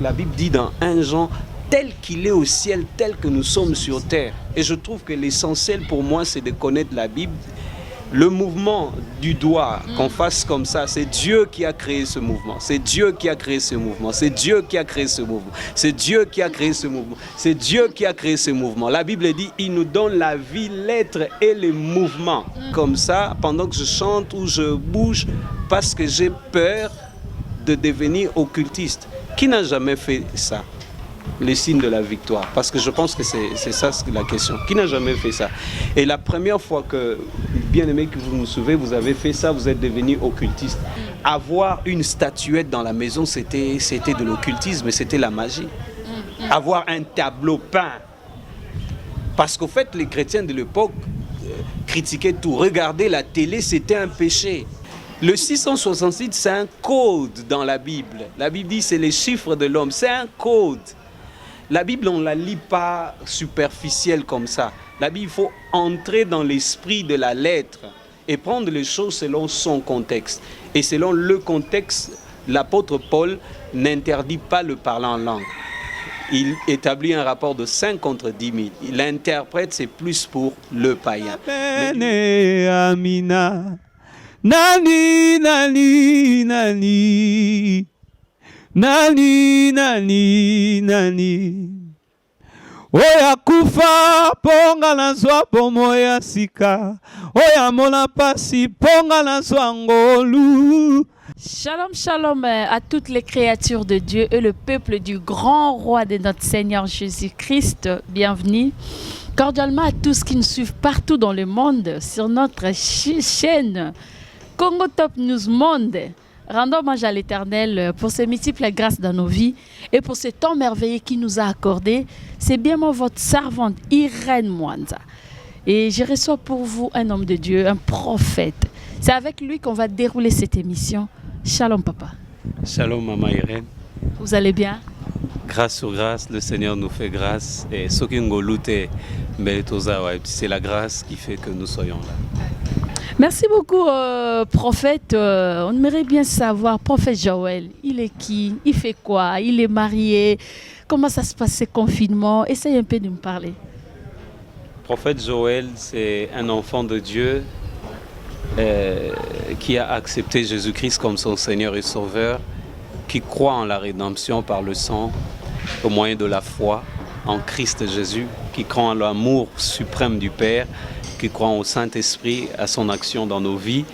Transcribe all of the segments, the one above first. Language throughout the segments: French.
La Bible dit dans 1 Jean, tel qu'il est au ciel, tel que nous sommes sur terre. Et je trouve que l'essentiel pour moi, c'est de connaître la Bible. Le mouvement du doigt, qu'on fasse comme ça, c'est Dieu qui a créé ce mouvement. C'est Dieu qui a créé ce mouvement. C'est Dieu qui a créé ce mouvement. C'est Dieu qui a créé ce mouvement. C'est Dieu qui a créé ce mouvement. La Bible dit, il nous donne la vie, l'être et les mouvements. Comme ça, pendant que je chante ou je bouge, parce que j'ai peur de devenir occultiste. Qui n'a jamais fait ça? Les signes de la victoire. Parce que je pense que c'est ça la question. Qui n'a jamais fait ça? Et la première fois que, bien aimé, que vous me souvenez, vous avez fait ça, vous êtes devenu occultiste. Avoir une statuette dans la maison, c'était de l'occultisme, c'était la magie. Avoir un tableau peint. Parce qu'au fait, les chrétiens de l'époque critiquaient tout. Regarder la télé, c'était un péché. Le 666, c'est un code dans la Bible. La Bible dit c'est les chiffres de l'homme. C'est un code. La Bible, on ne la lit pas superficielle comme ça. La Bible, il faut entrer dans l'esprit de la lettre et prendre les choses selon son contexte. Et selon le contexte, l'apôtre Paul n'interdit pas le parler en langue. Il établit un rapport de 5 contre 10 000. Il interprète, c'est plus pour le païen. Amina. Nani, nani, nani. Nani, nani, nani. Oya kufa, ponga na zwa pomo ya sika. Oya mona pasi, ponga na zwa ngolu. Shalom, shalom à toutes les créatures de Dieu et le peuple du grand roi de notre Seigneur Jésus-Christ. Bienvenue. Cordialement à tous qui nous suivent partout dans le monde sur notre chaîne Congo Top News Monde. Rendons hommage à l'Éternel pour ses multiples grâces dans nos vies et pour ce temps merveilleux qu'il nous a accordé. C'est bien moi, votre servante Irène Mwanza. Et je reçois pour vous un homme de Dieu, un prophète. C'est avec lui qu'on va dérouler cette émission. Shalom papa. Shalom maman Irène. Vous allez bien? Grâce sur grâce, le Seigneur nous fait grâce. Et c'est la grâce qui fait que nous soyons là. Merci beaucoup, prophète. On aimerait bien savoir, prophète Joël, il est qui? Il fait quoi? Il est marié? Comment ça se passe ce confinement? Essayez un peu de me parler. Prophète Joël, c'est un enfant de Dieu qui a accepté Jésus-Christ comme son Seigneur et Sauveur, qui croit en la rédemption par le sang, au moyen de la foi en Christ Jésus, qui croit en l'amour suprême du Père, qui croit au Saint-Esprit, à son action dans nos vies,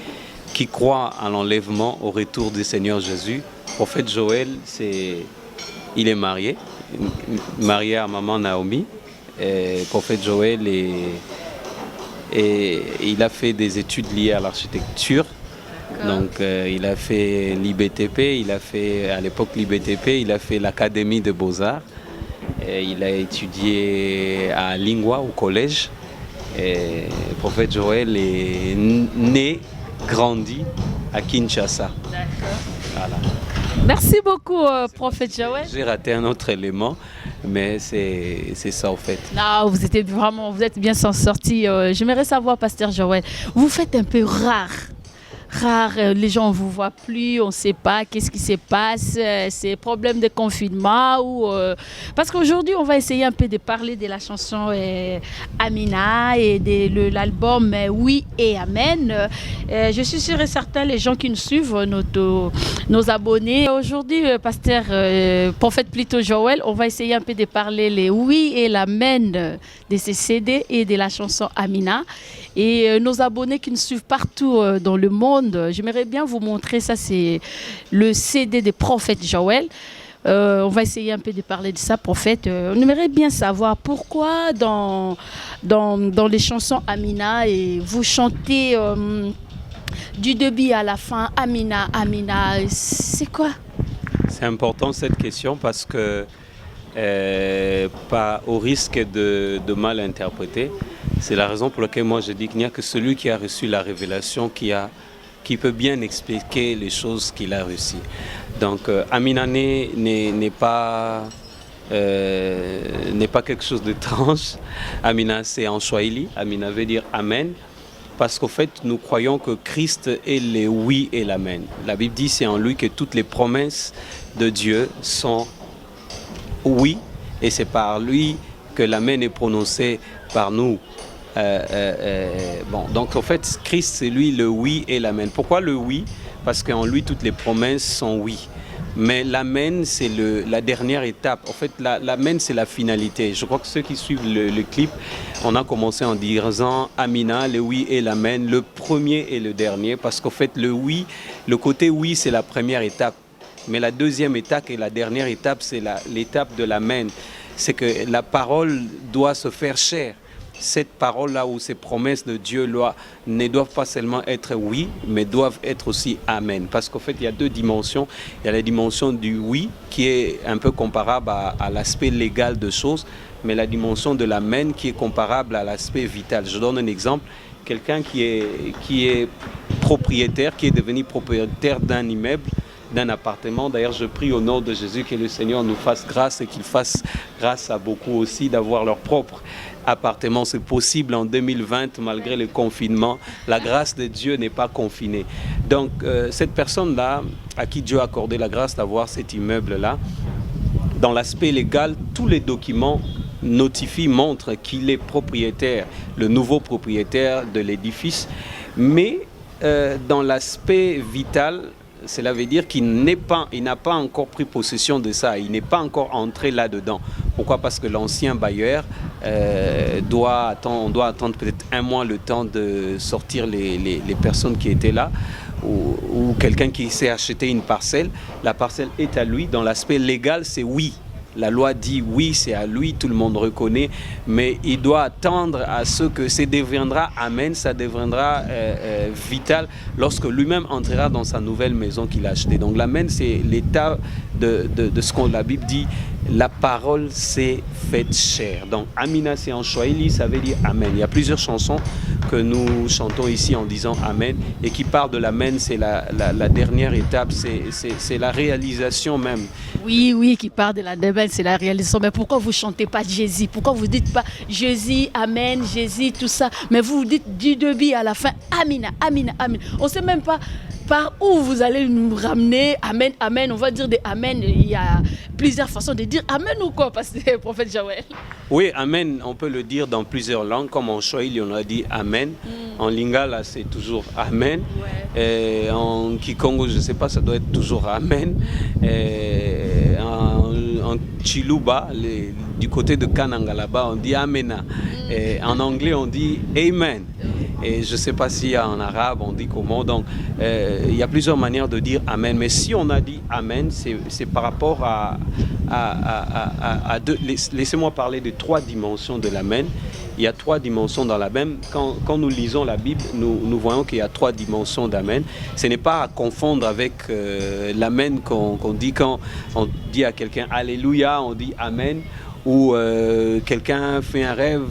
qui croit à l'enlèvement, au retour du Seigneur Jésus. Prophète Joël, il est marié à maman Naomi. Et prophète Joël, il a fait des études liées à l'architecture. Donc il a fait l'IBTP, à l'époque l'IBTP, il a fait l'Académie de Beaux-Arts. Il a étudié à Lingua, au collège. Et le prophète Joël est né, grandi à Kinshasa. D'accord. Voilà. Merci beaucoup, prophète Joël. J'ai raté un autre élément, mais c'est ça en fait. Non, vous êtes bien sorti. J'aimerais savoir, pasteur Joël, vous faites un peu rare, les gens ne vous voient plus, on ne sait pas qu'est-ce qui se passe, c'est problème de confinement ou parce qu'aujourd'hui on va essayer un peu de parler de la chanson Amina et de l'album Oui et Amen. Je suis sûre et certain les gens qui nous suivent, nos abonnés. Aujourd'hui, pasteur, prophète plutôt Joël, on va essayer un peu de parler les Oui et l'Amen de ces CD et de la chanson Amina. Et nos abonnés qui nous suivent partout dans le monde, j'aimerais bien vous montrer, ça c'est le CD des prophètes Joël. On va essayer un peu de parler de ça, prophète. On aimerait bien savoir pourquoi dans les chansons Amina, et vous chantez du début à la fin Amina, Amina, c'est quoi? C'est important cette question parce que, pas au risque de mal interpréter, c'est la raison pour laquelle moi je dis qu'il n'y a que celui qui a reçu la révélation qui peut bien expliquer les choses qu'il a reçues. Donc Amina n'est pas quelque chose d'étrange. Amina c'est en Swahili, Amina veut dire Amen. Parce qu'au fait nous croyons que Christ est le oui et l'amen. La Bible dit c'est en lui que toutes les promesses de Dieu sont oui, et c'est par lui que l'amen est prononcé par nous. Bon, donc en fait, Christ, c'est lui le oui et l'amen. Pourquoi le oui? Parce qu'en lui, toutes les promesses sont oui. Mais l'amen, c'est la dernière étape. En fait, l'amen, c'est la finalité. Je crois que ceux qui suivent le clip, on a commencé en disant Amina, le oui et l'amen, le premier et le dernier. Parce qu'en fait, le oui, le côté oui, c'est la première étape. Mais la deuxième étape et la dernière étape, c'est l'étape de l'amen. C'est que la parole doit se faire chair. Cette parole-là ou ces promesses de Dieu ne doivent pas seulement être oui, mais doivent être aussi amen. Parce qu'en fait, il y a deux dimensions. Il y a la dimension du oui, qui est un peu comparable à l'aspect légal de choses, mais la dimension de l'amen qui est comparable à l'aspect vital. Je donne un exemple. Quelqu'un qui est propriétaire, qui est devenu propriétaire d'un immeuble, d'un appartement. D'ailleurs, je prie au nom de Jésus que le Seigneur nous fasse grâce et qu'il fasse grâce à beaucoup aussi d'avoir leur propre appartement. C'est possible en 2020, malgré le confinement. La grâce de Dieu n'est pas confinée. Donc, cette personne-là, à qui Dieu a accordé la grâce d'avoir cet immeuble-là, dans l'aspect légal, tous les documents montrent qu'il est propriétaire, le nouveau propriétaire de l'édifice. Mais dans l'aspect vital, cela veut dire qu'il n'a pas encore pris possession de ça, il n'est pas encore entré là-dedans. Pourquoi? Parce que l'ancien bailleur on doit attendre peut-être un mois le temps de sortir les personnes qui étaient là, ou quelqu'un qui s'est acheté une parcelle. La parcelle est à lui. Dans l'aspect légal, c'est oui. La loi dit oui, c'est à lui, tout le monde reconnaît, mais il doit attendre à ce que ça deviendra amen, ça deviendra vital lorsque lui-même entrera dans sa nouvelle maison qu'il a achetée. Donc l'amen, c'est l'état de ce que la Bible dit, la parole s'est faite chair. Donc Amina, c'est en Swahili, ça veut dire amen. Il y a plusieurs chansons que nous chantons ici en disant amen, et qui parlent de l'amen, c'est la dernière étape, c'est la réalisation même. Oui, qui parle de la déballe, c'est la réalisation. Mais pourquoi vous ne chantez pas Jésus? Pourquoi vous ne dites pas Jésus, Amen, Jésus, tout ça? Mais vous dites du début à la fin, Amina, Amina, Amina. On ne sait même pas par où vous allez nous ramener. Amen, Amen. On va dire des Amen. Il y a plusieurs façons de dire Amen ou quoi, parce que prophète Joël. Oui, Amen, on peut le dire dans plusieurs langues. Comme en Swahili, on a dit Amen. En Lingala, c'est toujours Amen. Ouais. Et en Kikongo, je ne sais pas, ça doit être toujours Amen. Et en Chiluba, du côté de Kananga là-bas, on dit Amena. Et en anglais, on dit Amen. Et je ne sais pas si en arabe, on dit comment. Donc, il y a plusieurs manières de dire Amen. Mais si on a dit Amen, c'est par rapport à deux. Laissez-moi parler de trois dimensions de l'Amen. Il y a trois dimensions dans l'Amen. Quand nous lisons la Bible, nous voyons qu'il y a trois dimensions d'Amen. Ce n'est pas à confondre avec l'Amen qu'on dit quand on dit à quelqu'un Alléluia, on dit Amen. Ou quelqu'un fait un rêve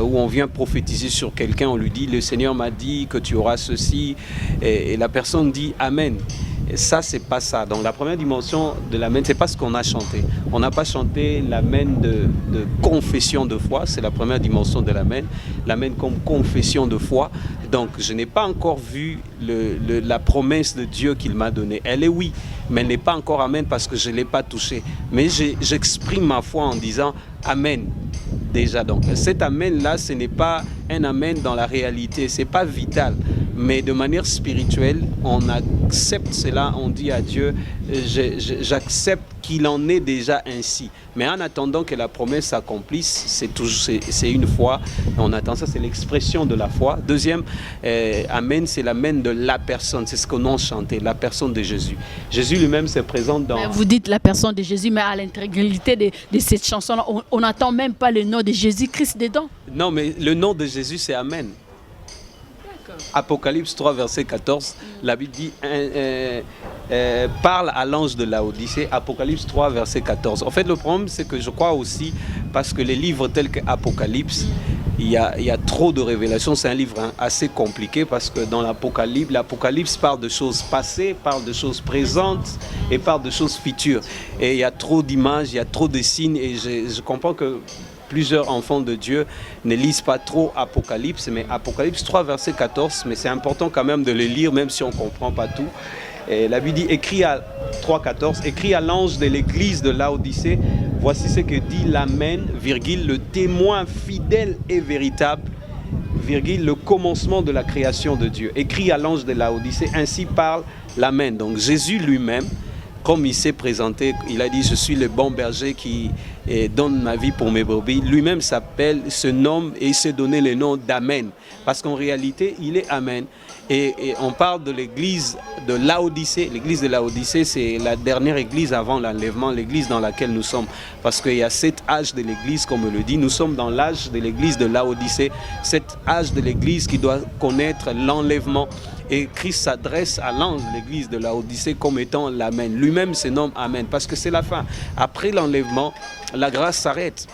où on vient prophétiser sur quelqu'un, on lui dit le Seigneur m'a dit que tu auras ceci, et la personne dit Amen. Et ça, c'est pas ça. Donc la première dimension de l'amen, c'est pas ce qu'on a chanté. On n'a pas chanté l'amen de confession de foi, c'est la première dimension de l'amen. L'amen comme confession de foi. Donc je n'ai pas encore vu la promesse de Dieu qu'il m'a donnée. Elle est oui, mais elle n'est pas encore amen parce que je ne l'ai pas touchée. Mais j'exprime ma foi en disant amen. Déjà, donc cet amen-là, ce n'est pas un amen dans la réalité, ce n'est pas vital. Mais de manière spirituelle, on accepte cela, on dit à Dieu, j'accepte qu'il en est déjà ainsi. Mais en attendant que la promesse s'accomplisse, c'est une foi, on attend ça, c'est l'expression de la foi. Deuxième, amen, c'est l'amen de la personne, c'est ce qu'on a chanté, la personne de Jésus. Jésus lui-même se présente dans... Mais vous dites la personne de Jésus, mais à l'intégralité de cette chanson-là, on n'attend même pas le nom de Jésus-Christ dedans. Non, mais le nom de Jésus, c'est Amen. Apocalypse 3, verset 14, la Bible dit parle à l'ange de Laodicée, Apocalypse 3, verset 14. En fait, le problème, c'est que je crois aussi, parce que les livres tels qu'Apocalypse, il y a trop de révélations. C'est un livre assez compliqué parce que dans l'Apocalypse parle de choses passées, parle de choses présentes et parle de choses futures. Et il y a trop d'images, il y a trop de signes, et je comprends que plusieurs enfants de Dieu ne lisent pas trop Apocalypse, mais Apocalypse 3, verset 14, mais c'est important quand même de le lire, même si on ne comprend pas tout. Et la Bible dit, écrit à 3,14, écrit à l'ange de l'église de Laodicée, Voici ce que dit l'Amen, virgule, le témoin fidèle et véritable, virgule, le commencement de la création de Dieu. Écrit à l'ange de Laodicée, ainsi parle l'Amen. Donc Jésus lui-même, comme il s'est présenté, il a dit, je suis le bon berger qui donne ma vie pour mes brebis. Lui-même se nomme et il s'est donné le nom d'Amen. Parce qu'en réalité, il est Amen. Et on parle de l'église de Laodicée. L'église de Laodicée, c'est la dernière église avant l'enlèvement, l'église dans laquelle nous sommes. Parce qu'il y a 7 âges de l'église, comme on le dit. Nous sommes dans l'âge de l'église de Laodicée. Cet âge de l'église qui doit connaître l'enlèvement. Et Christ s'adresse à l'ange de l'église de Laodicée comme étant l'Amen. Lui-même se nomme Amen parce que c'est la fin. Après l'enlèvement, la grâce s'arrête.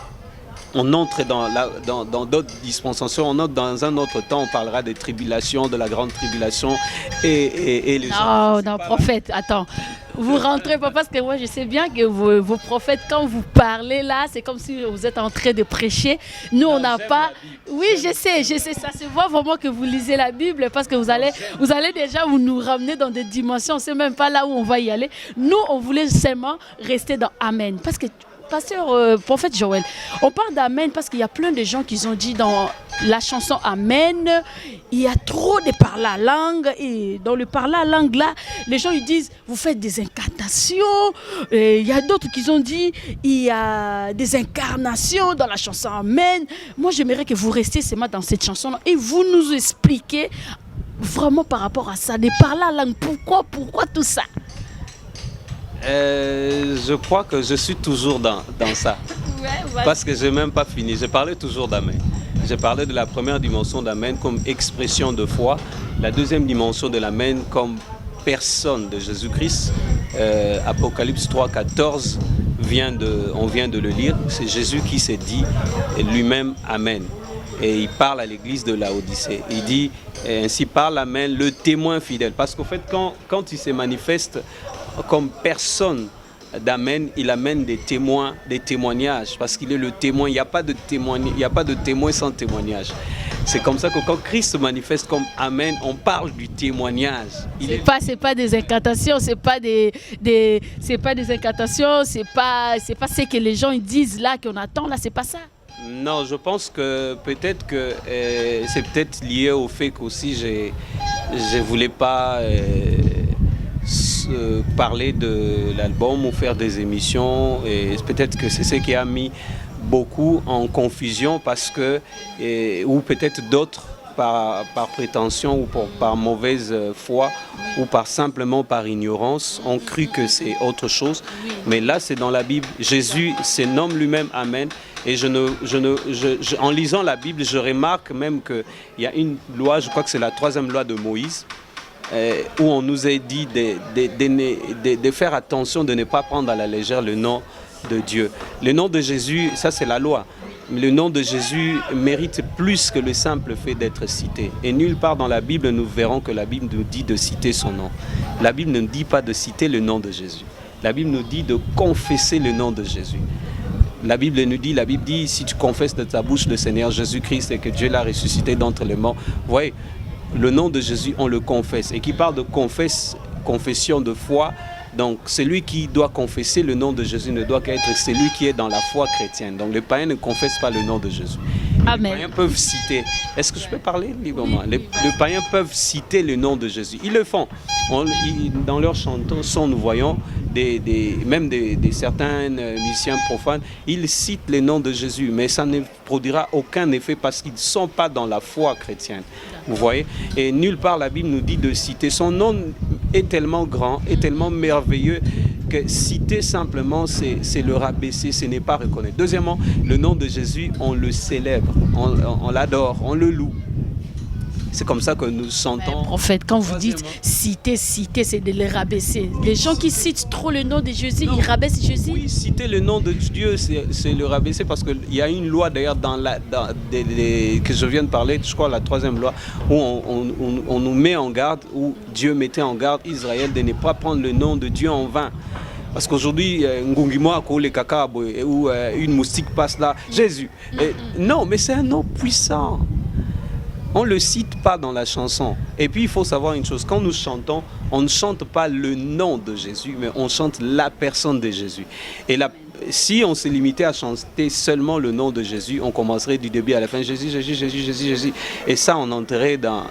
On entre dans d'autres dispensations, on entre dans un autre temps, on parlera des tribulations, de la grande tribulation et les gens. Non, prophète, attends. Vous rentrez pas parce que moi je sais bien que vos prophètes, quand vous parlez là, c'est comme si vous êtes en train de prêcher. Nous, on n'a pas. Oui, je sais, ça se voit vraiment que vous lisez la Bible parce que vous allez déjà vous nous ramener dans des dimensions. On ne sait même pas là où on va y aller. Nous, on voulait seulement rester dans Amen. Parce que pasteur, prophète Joël, on parle d'Amen parce qu'il y a plein de gens qui ont dit dans la chanson Amen, il y a trop de parler à langue. Et dans le parler à langue là, les gens ils disent, vous faites des incantations. Et il y a d'autres qui ont dit, il y a des incarnations dans la chanson Amen. Moi, j'aimerais que vous restiez seulement dans cette chanson là et vous nous expliquez vraiment par rapport à ça, de parler à langue. Pourquoi tout ça? Je crois que je suis toujours dans ça. Ouais, ouais. Parce que je n'ai même pas fini. Je parlais toujours d'Amen. J'ai parlé de la première dimension d'Amen comme expression de foi. La deuxième dimension de l'Amen comme personne de Jésus-Christ. Apocalypse 3, 14, on vient de le lire. C'est Jésus qui s'est dit lui-même Amen. Et il parle à l'église de Laodicée. Il dit, ainsi parle Amen, le témoin fidèle. Parce qu'en fait, quand il se manifeste comme personne d'Amen, il amène des témoins, des témoignages, parce qu'il est le témoin. Il n'y a pas de témoin sans témoignage. C'est comme ça que quand Christ se manifeste comme Amen, on parle du témoignage. C'est pas des incantations, c'est pas des incantations, c'est pas ce que les gens ils disent là qu'on attend là, c'est pas ça. Non, je pense que peut-être que c'est peut-être lié au fait qu'aussi je voulais pas parler de l'album ou faire des émissions, et peut-être que c'est ce qui a mis beaucoup en confusion parce que ou peut-être d'autres par prétention ou par mauvaise foi ou simplement par ignorance ont cru que c'est autre chose, mais là c'est dans la Bible. Jésus se nomme lui-même Amen. Et en lisant la Bible, je remarque même qu'il y a une loi, je crois que c'est la 3e loi de Moïse, où on nous a dit de faire attention de ne pas prendre à la légère le nom de Dieu. Le nom de Jésus, ça c'est la loi. Le nom de Jésus mérite plus que le simple fait d'être cité. Et nulle part dans la Bible, nous verrons que la Bible nous dit de citer son nom. La Bible ne nous dit pas de citer le nom de Jésus. La Bible nous dit de confesser le nom de Jésus. La Bible dit, si tu confesses de ta bouche le Seigneur Jésus-Christ et que Dieu l'a ressuscité d'entre les morts, vous voyez, le nom de Jésus, on le confesse. Et qui parle de confession de foi, donc celui qui doit confesser le nom de Jésus ne doit qu'être celui qui est dans la foi chrétienne. Donc les païens ne confessent pas le nom de Jésus. Amen. Les païens peuvent citer. Est-ce que je peux parler librement? Les païens peuvent citer le nom de Jésus. Ils le font. Dans leurs chansons, nous voyons même certains musiciens profanes, ils citent le nom de Jésus, mais ça ne produira aucun effet parce qu'ils ne sont pas dans la foi chrétienne. Vous voyez? Et nulle part la Bible nous dit de citer. Son nom est tellement grand, est tellement merveilleux que citer simplement, c'est le rabaisser, ce n'est pas reconnaître. Deuxièmement, le nom de Jésus, on le célèbre, on l'adore, on le loue. C'est comme ça que nous sentons. Prophète, quand vous dites citer, c'est de les rabaisser. Les gens qui citent trop le nom de Jésus, ils rabaissent Jésus. Oui, citer le nom de Dieu, c'est le rabaisser parce qu'il y a une loi d'ailleurs que je viens de parler, je crois la 3e loi, où on nous met en garde, où Dieu mettait en garde Israël de ne pas prendre le nom de Dieu en vain. Parce qu'aujourd'hui, une moustique passe là, Jésus. Non, mais c'est un nom puissant. On ne le cite pas dans la chanson. Et puis il faut savoir une chose, quand nous chantons, on ne chante pas le nom de Jésus, mais on chante la personne de Jésus. Et si on se limitait à chanter seulement le nom de Jésus, on commencerait du début à la fin, Jésus, Jésus, Jésus, Jésus, Jésus. Et ça, on entrerait dans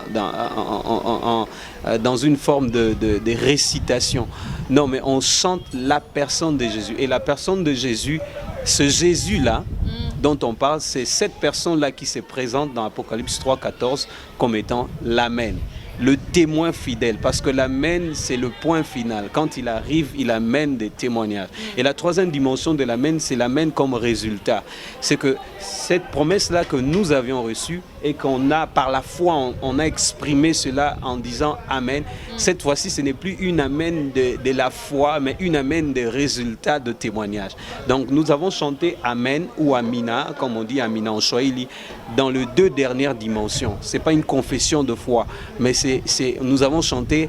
une forme de récitation. Non, mais on chante la personne de Jésus. Et la personne de Jésus, ce Jésus-là, dont on parle, c'est cette personne-là qui se présente dans Apocalypse 3,14 comme étant l'Amen, le témoin fidèle, parce que l'Amen, c'est le point final. Quand il arrive, il amène des témoignages. Et la troisième dimension de l'Amen, c'est l'Amen comme résultat. C'est que cette promesse-là que nous avions reçue et qu'on a, par la foi, on a exprimé cela en disant Amen. Cette fois-ci, ce n'est plus une Amen de la foi, mais une Amen des résultats de témoignage. Donc, nous avons chanté Amen ou Amina, comme on dit Amina en Swahili, dans les deux dernières dimensions. Ce n'est pas une confession de foi, mais nous avons chanté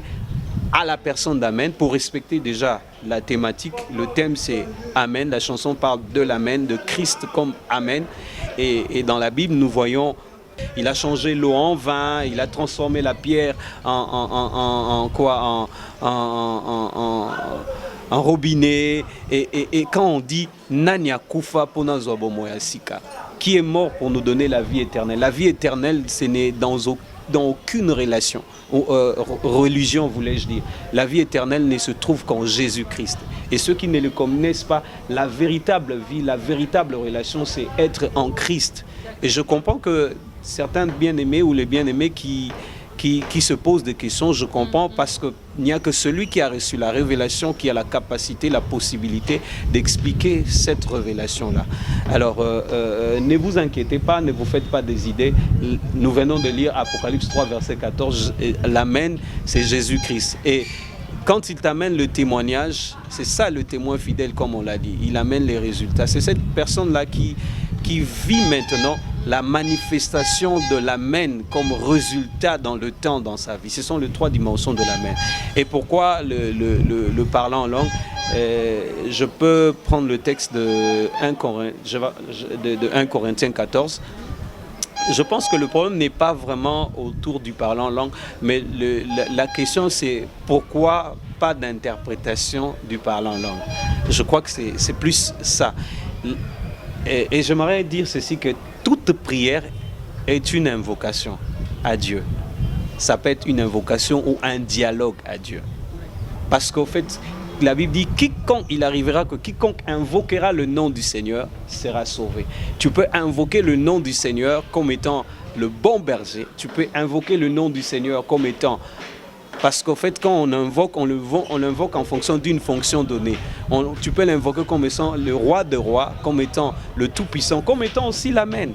à la personne d'Amen pour respecter déjà la thématique. Le thème, c'est Amen. La chanson parle de l'Amen, de Christ comme Amen. Et dans la Bible, nous voyons, il a changé l'eau en vin, il a transformé la pierre en robinet. Et quand on dit Nanya Kufa Ponazobo Moyasika, qui est mort pour nous donner la vie éternelle. La vie éternelle, ce n'est dans aucune relation, religion voulais-je dire. La vie éternelle ne se trouve qu'en Jésus-Christ. Et ceux qui ne le connaissent pas, la véritable vie, la véritable relation, c'est être en Christ. Et je comprends que certains bien-aimés ou les bien-aimés qui se posent des questions, je comprends, parce qu'il n'y a que celui qui a reçu la révélation qui a la capacité, la possibilité d'expliquer cette révélation-là. Alors, ne vous inquiétez pas, ne vous faites pas des idées. Nous venons de lire Apocalypse 3, verset 14. L'Amen, c'est Jésus-Christ. Et quand il t'amène le témoignage, c'est ça le témoin fidèle, comme on l'a dit. Il amène les résultats. C'est cette personne-là qui vit maintenant la manifestation de l'Amen comme résultat dans le temps, dans sa vie. Ce sont les trois dimensions de l'Amen. Et pourquoi le parlant en langue? Je peux prendre le texte de 1 Corinthiens 14. Je pense que le problème n'est pas vraiment autour du parlant en langue, mais la question c'est pourquoi pas d'interprétation du parlant en langue. Je crois que c'est plus ça. Et j'aimerais dire ceci, que toute prière est une invocation à Dieu. Ça peut être une invocation ou un dialogue à Dieu. Parce qu'au fait, la Bible dit, il arrivera que quiconque invoquera le nom du Seigneur sera sauvé. Tu peux invoquer le nom du Seigneur comme étant le bon berger. Tu peux invoquer le nom du Seigneur comme étant... Parce qu'au fait, quand on invoque, on l'invoque en fonction d'une fonction donnée. Tu peux l'invoquer comme étant le roi des rois, comme étant le tout-puissant, comme étant aussi l'Amen.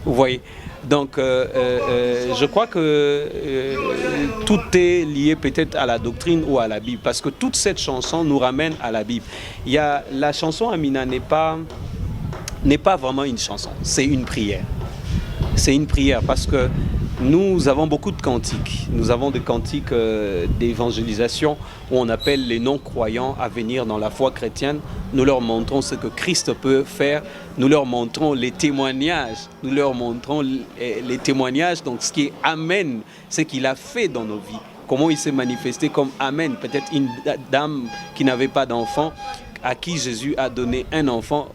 Vous voyez? Donc, je crois que tout est lié peut-être à la doctrine ou à la Bible. Parce que toute cette chanson nous ramène à la Bible. La chanson Amina n'est pas vraiment une chanson, c'est une prière. C'est une prière parce que nous avons beaucoup de cantiques. Nous avons des cantiques d'évangélisation où on appelle les non-croyants à venir dans la foi chrétienne. Nous leur montrons ce que Christ peut faire. Nous leur montrons les témoignages. Nous leur montrons les témoignages. Donc ce qui est Amen, ce qu'il a fait dans nos vies. Comment il s'est manifesté comme Amen. Peut-être une dame qui n'avait pas d'enfant, à qui Jésus a donné un enfant,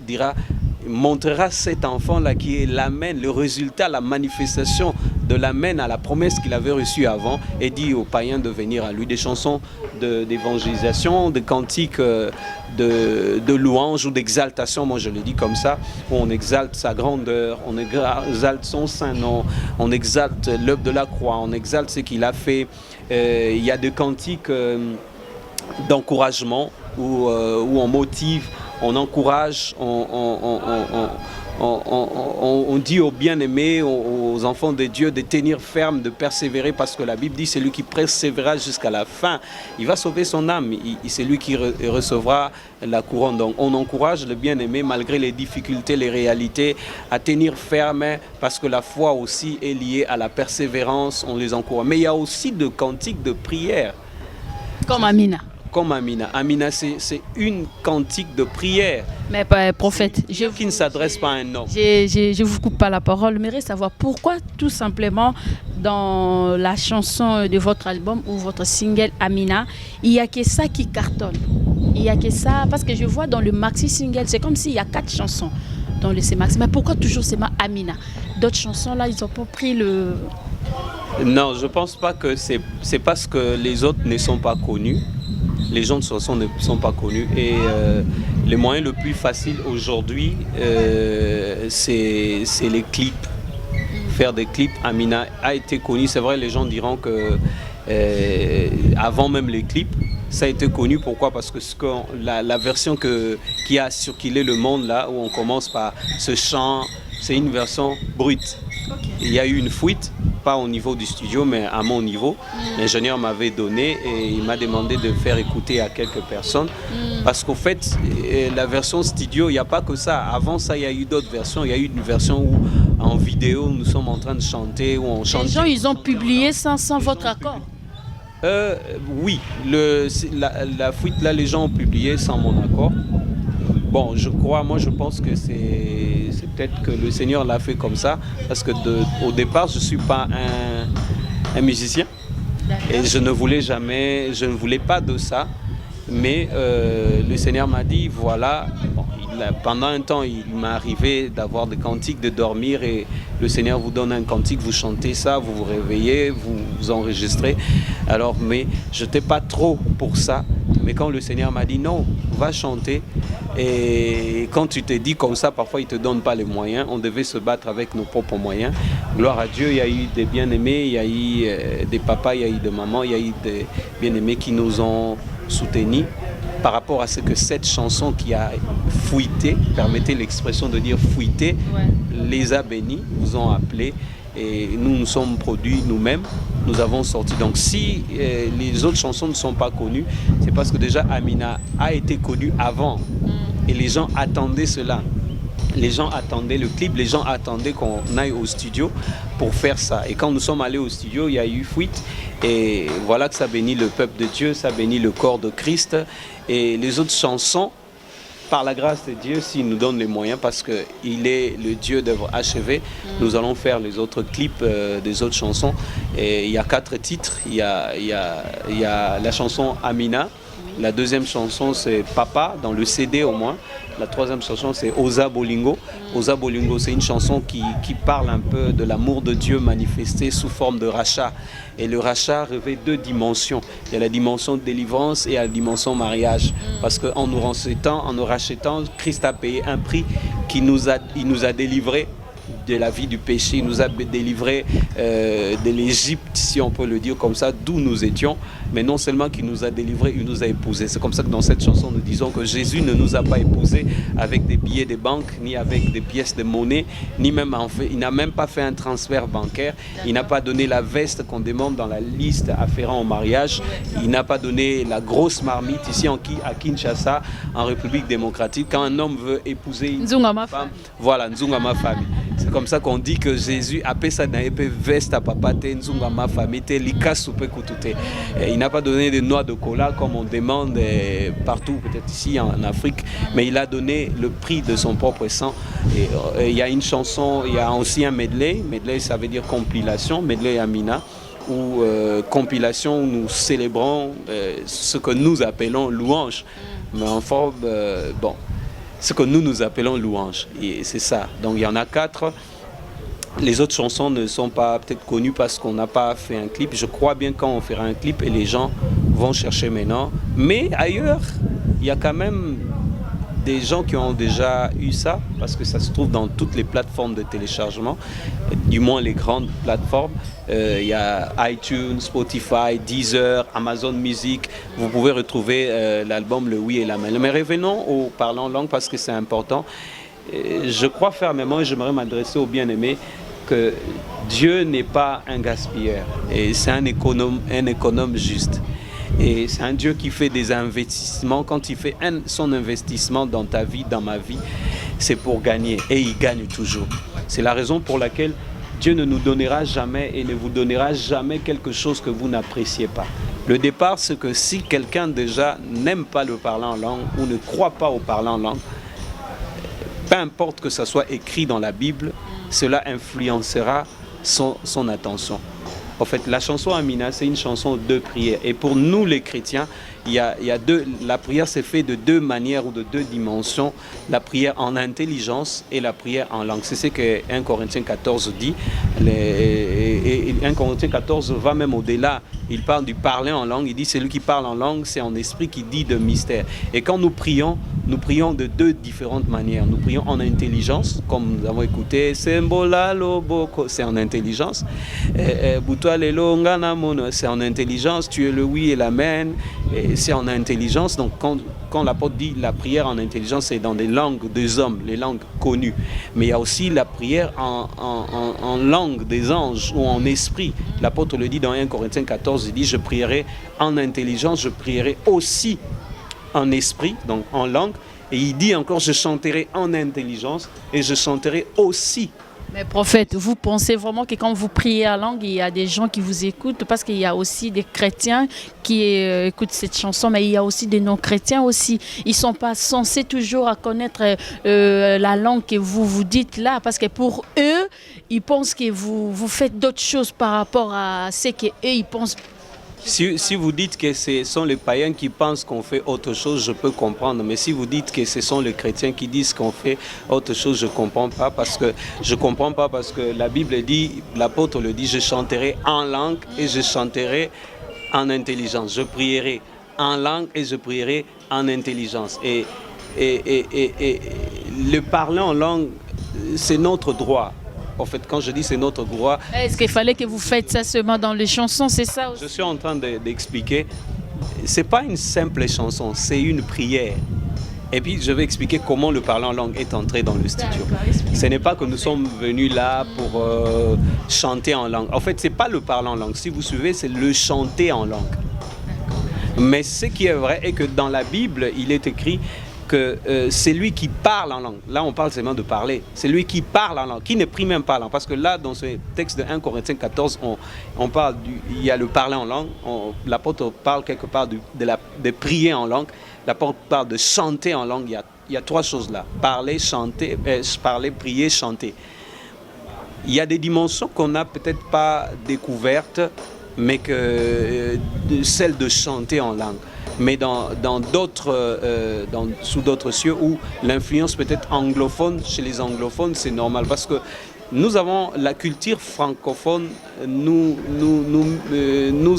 montrera cet enfant-là qui est l'Amen, le résultat, la manifestation de l'Amen à la promesse qu'il avait reçue avant, et dit aux païens de venir à lui. Des chansons d'évangélisation, des cantiques de louange ou d'exaltation, moi je le dis comme ça, où on exalte sa grandeur, on exalte son saint nom, on exalte l'œuvre de la croix, on exalte ce qu'il a fait. Il y a des cantiques d'encouragement où on motive, on encourage, on dit aux bien-aimés, aux enfants de Dieu de tenir ferme, de persévérer, parce que la Bible dit celui qui persévérera jusqu'à la fin, il va sauver son âme, c'est lui qui recevra la couronne. Donc on encourage le bien-aimé malgré les difficultés, les réalités, à tenir ferme, parce que la foi aussi est liée à la persévérance, on les encourage. Mais il y a aussi des cantiques de prière. Comme Amina. comme Amina. Amina, c'est une cantique de prière. Mais prophète, Qui ne s'adresse pas à un homme. Je vous coupe pas la parole. J'aimerais savoir pourquoi tout simplement dans la chanson de votre album ou votre single Amina, il n'y a que ça qui cartonne. Il n'y a que ça, parce que je vois dans le maxi single, c'est comme s'il y a 4 chansons dans le C-Maxi. Mais pourquoi toujours c'est Amina? D'autres chansons là, ils n'ont pas pris le... Non, je ne pense pas que c'est parce que les autres ne sont pas connus. Les gens de chanson ne sont pas connus. Et le moyen le plus facile aujourd'hui, c'est les clips. Faire des clips. Amina a été connue. C'est vrai, les gens diront que avant même les clips, ça a été connu. Pourquoi? Parce que la version qui a circulé le monde, là où on commence par ce chant, c'est une version brute. Okay. Il y a eu une fuite, pas au niveau du studio, mais à mon niveau. L'ingénieur m'avait donné et il m'a demandé de faire écouter à quelques personnes. Parce qu'au fait, la version studio, il n'y a pas que ça. Avant ça, il y a eu d'autres versions. Il y a eu une version où, en vidéo, nous sommes en train de chanter, où on chante. Les gens, ils ont publié sans votre accord? Oui, la fuite, là, les gens ont publié sans mon accord. Bon, moi je pense que c'est peut-être que le Seigneur l'a fait comme ça, parce que au départ, je ne suis pas un musicien. Et je ne voulais pas de ça. Mais le Seigneur m'a dit, voilà, bon, pendant un temps, il m'est arrivé d'avoir des cantiques, de dormir, et le Seigneur vous donne un cantique, vous chantez ça, vous vous réveillez, vous enregistrez. Alors, mais je n'étais pas trop pour ça. Mais quand le Seigneur m'a dit, non, va chanter. Et quand tu te dis comme ça, parfois il ne te donne pas les moyens. On devait se battre avec nos propres moyens. Gloire à Dieu, il y a eu des bien-aimés, il y a eu des papas, il y a eu des mamans, il y a eu des bien-aimés qui nous ont soutenus par rapport à ce que cette chanson qui a fuité, permettez l'expression de dire fuité, les a bénis, nous ont appelés. Et nous nous sommes produits nous-mêmes, nous avons sorti. Donc si les autres chansons ne sont pas connues, c'est parce que déjà Amina a été connue avant. Et les gens attendaient cela. Les gens attendaient le clip, les gens attendaient qu'on aille au studio pour faire ça. Et quand nous sommes allés au studio, il y a eu fuite. Et voilà que ça bénit le peuple de Dieu, ça bénit le corps de Christ. Et les autres chansons, par la grâce de Dieu, s'il nous donne les moyens, parce qu'il est le Dieu d'œuvre achevée, nous allons faire les autres clips des autres chansons. Et il y a 4 titres. Il y a la chanson Amina. La deuxième chanson, c'est Papa, dans le CD au moins. La troisième chanson, c'est Oza Bolingo. Oza Bolingo, c'est une chanson qui parle un peu de l'amour de Dieu manifesté sous forme de rachat. Et le rachat revêt 2 dimensions. Il y a la dimension de délivrance et la dimension mariage. Parce qu'en nous rachetant, Christ a payé un prix il nous a délivrés de la vie du péché, il nous a délivrés de l'Égypte, si on peut le dire comme ça, d'où nous étions, mais non seulement qu'il nous a délivrés, il nous a épousés. C'est comme ça que dans cette chanson, nous disons que Jésus ne nous a pas épousés avec des billets de banque, ni avec des pièces de monnaie, ni même il n'a même pas fait un transfert bancaire, il n'a pas donné la veste qu'on demande dans la liste afférente au mariage, il n'a pas donné la grosse marmite ici à Kinshasa, en République démocratique, quand un homme veut épouser une femme, voilà, Nzungama famille. C'est comme ça qu'on dit que Jésus a fait ça dans une veste à papa, Nzungama famille, il n'a pas donné de noix de cola comme on demande partout, peut-être ici en Afrique, mais il a donné le prix de son propre sang. Et il y a une chanson, il y a aussi un medley, medley ça veut dire compilation, medley Amina, ou compilation où nous célébrons ce que nous appelons louange, mais en forme, ce que nous appelons louange, et c'est ça. Donc il y en a 4. Les autres chansons ne sont pas peut-être connues parce qu'on n'a pas fait un clip. Je crois bien quand on fera un clip et les gens vont chercher maintenant. Mais ailleurs, il y a quand même des gens qui ont déjà eu ça, parce que ça se trouve dans toutes les plateformes de téléchargement, du moins les grandes plateformes. Il y a iTunes, Spotify, Deezer, Amazon Music. Vous pouvez retrouver l'album Le Oui et la Main. Mais revenons au parlant langue parce que c'est important. Je crois fermement, et j'aimerais m'adresser aux bien-aimés, que Dieu n'est pas un gaspilleur. Et c'est un économe juste. Et c'est un Dieu qui fait des investissements. Quand il fait son investissement dans ta vie, dans ma vie, c'est pour gagner. Et il gagne toujours. C'est la raison pour laquelle Dieu ne nous donnera jamais et ne vous donnera jamais quelque chose que vous n'appréciez pas. Le départ, c'est que si quelqu'un déjà n'aime pas le parler en langue ou ne croit pas au parler en langue, peu importe que ça soit écrit dans la Bible, cela influencera son attention. En fait, la chanson Amina, c'est une chanson de prière. Et pour nous, les chrétiens, il y a la prière s'est faite de deux manières ou de deux dimensions. La prière en intelligence et la prière en langue. C'est ce que 1 Corinthiens 14 dit. Et 1 Corinthiens 14 va même au-delà. Il parle du parler en langue. Il dit celui qui parle en langue, c'est en esprit qui dit de mystère. Et quand nous prions de deux différentes manières. Nous prions en intelligence, comme nous avons écouté. C'est en intelligence. C'est en intelligence. Tu es le oui et l'amen. C'est en intelligence. Donc quand l'apôtre dit la prière en intelligence, c'est dans des langues des hommes, les langues connues. Mais il y a aussi la prière en langue des anges ou en esprit. L'apôtre le dit dans 1 Corinthiens 14, il dit je prierai en intelligence, je prierai aussi en esprit, donc en langue. Et il dit encore je chanterai en intelligence et je chanterai aussi. Mais prophète, vous pensez vraiment que quand vous priez en langue, il y a des gens qui vous écoutent? Parce qu'il y a aussi des chrétiens qui écoutent cette chanson, mais il y a aussi des non-chrétiens aussi. Ils ne sont pas censés toujours à connaître la langue que vous dites là, parce que pour eux, ils pensent que vous faites d'autres choses par rapport à ce qu'eux, ils pensent. Si vous dites que ce sont les païens qui pensent qu'on fait autre chose, je peux comprendre. Mais si vous dites que ce sont les chrétiens qui disent qu'on fait autre chose, je ne comprends pas parce que la Bible dit, l'apôtre le dit, je chanterai en langue et je chanterai en intelligence. Je prierai en langue et je prierai en intelligence. Et le parler en langue, c'est notre droit. En fait, quand je dis c'est notre droit... Est-ce qu'il fallait que vous faites ça seulement dans les chansons, c'est ça aussi? Je suis en train d'expliquer. Ce n'est pas une simple chanson, c'est une prière. Et puis, je vais expliquer comment le parler en langue est entré dans le studio. Ce n'est pas que nous sommes venus là pour chanter en langue. En fait, ce n'est pas le parler en langue. Si vous suivez, c'est le chanter en langue. Mais ce qui est vrai est que dans la Bible, il est écrit que c'est lui qui parle en langue. Là, on parle seulement de parler. C'est lui qui parle en langue, qui ne prie même pas en langue. Parce que là, dans ce texte de 1 Corinthiens 14, on parle il y a le parler en langue. L'apôtre parle quelque part de prier en langue. L'apôtre parle de chanter en langue. Il y a trois choses là. Parler, chanter, parler, prier, chanter. Il y a des dimensions qu'on n'a peut-être pas découvertes, mais que celle de chanter en langue. Mais sous d'autres cieux où l'influence peut être anglophone, chez les anglophones, c'est normal. Parce que nous avons la culture francophone, nous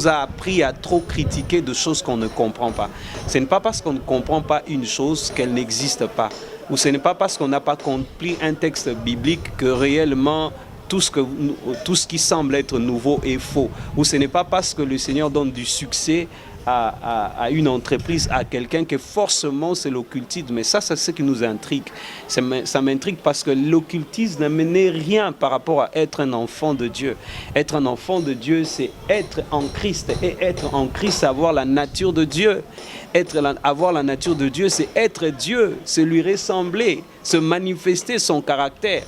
a appris à trop critiquer de choses qu'on ne comprend pas. Ce n'est pas parce qu'on ne comprend pas une chose qu'elle n'existe pas. Ou ce n'est pas parce qu'on n'a pas compris un texte biblique que réellement tout ce qui semble être nouveau est faux. Ou ce n'est pas parce que le Seigneur donne du succès à une entreprise, à quelqu'un que forcément c'est l'occultisme. Mais ça, c'est ce qui nous intrigue. Ça m'intrigue parce que l'occultisme n'amenait rien par rapport à être un enfant de Dieu. Être un enfant de Dieu, c'est être en Christ. Et être en Christ, c'est avoir la nature de Dieu. Avoir la nature de Dieu, c'est être Dieu, c'est lui ressembler, se manifester son caractère,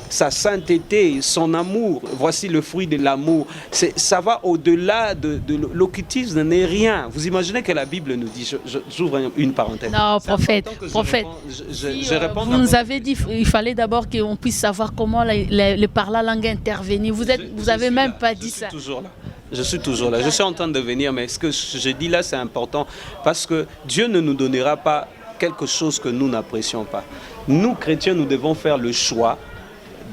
sa sainteté, son amour. Voici le fruit de l'amour. Ça va au-delà de l'occultisme, n'est rien. Vous imaginez que la Bible nous dit, j'ouvre une parenthèse. Non, prophète, je réponds vous nous avez dit qu'il fallait d'abord qu'on puisse savoir comment le parler langue intervenir. Vous avez même pas dit ça. Je suis toujours là. Je suis en train de venir, mais ce que je dis là, c'est important parce que Dieu ne nous donnera pas quelque chose que nous n'apprécions pas. Nous, chrétiens, nous devons faire le choix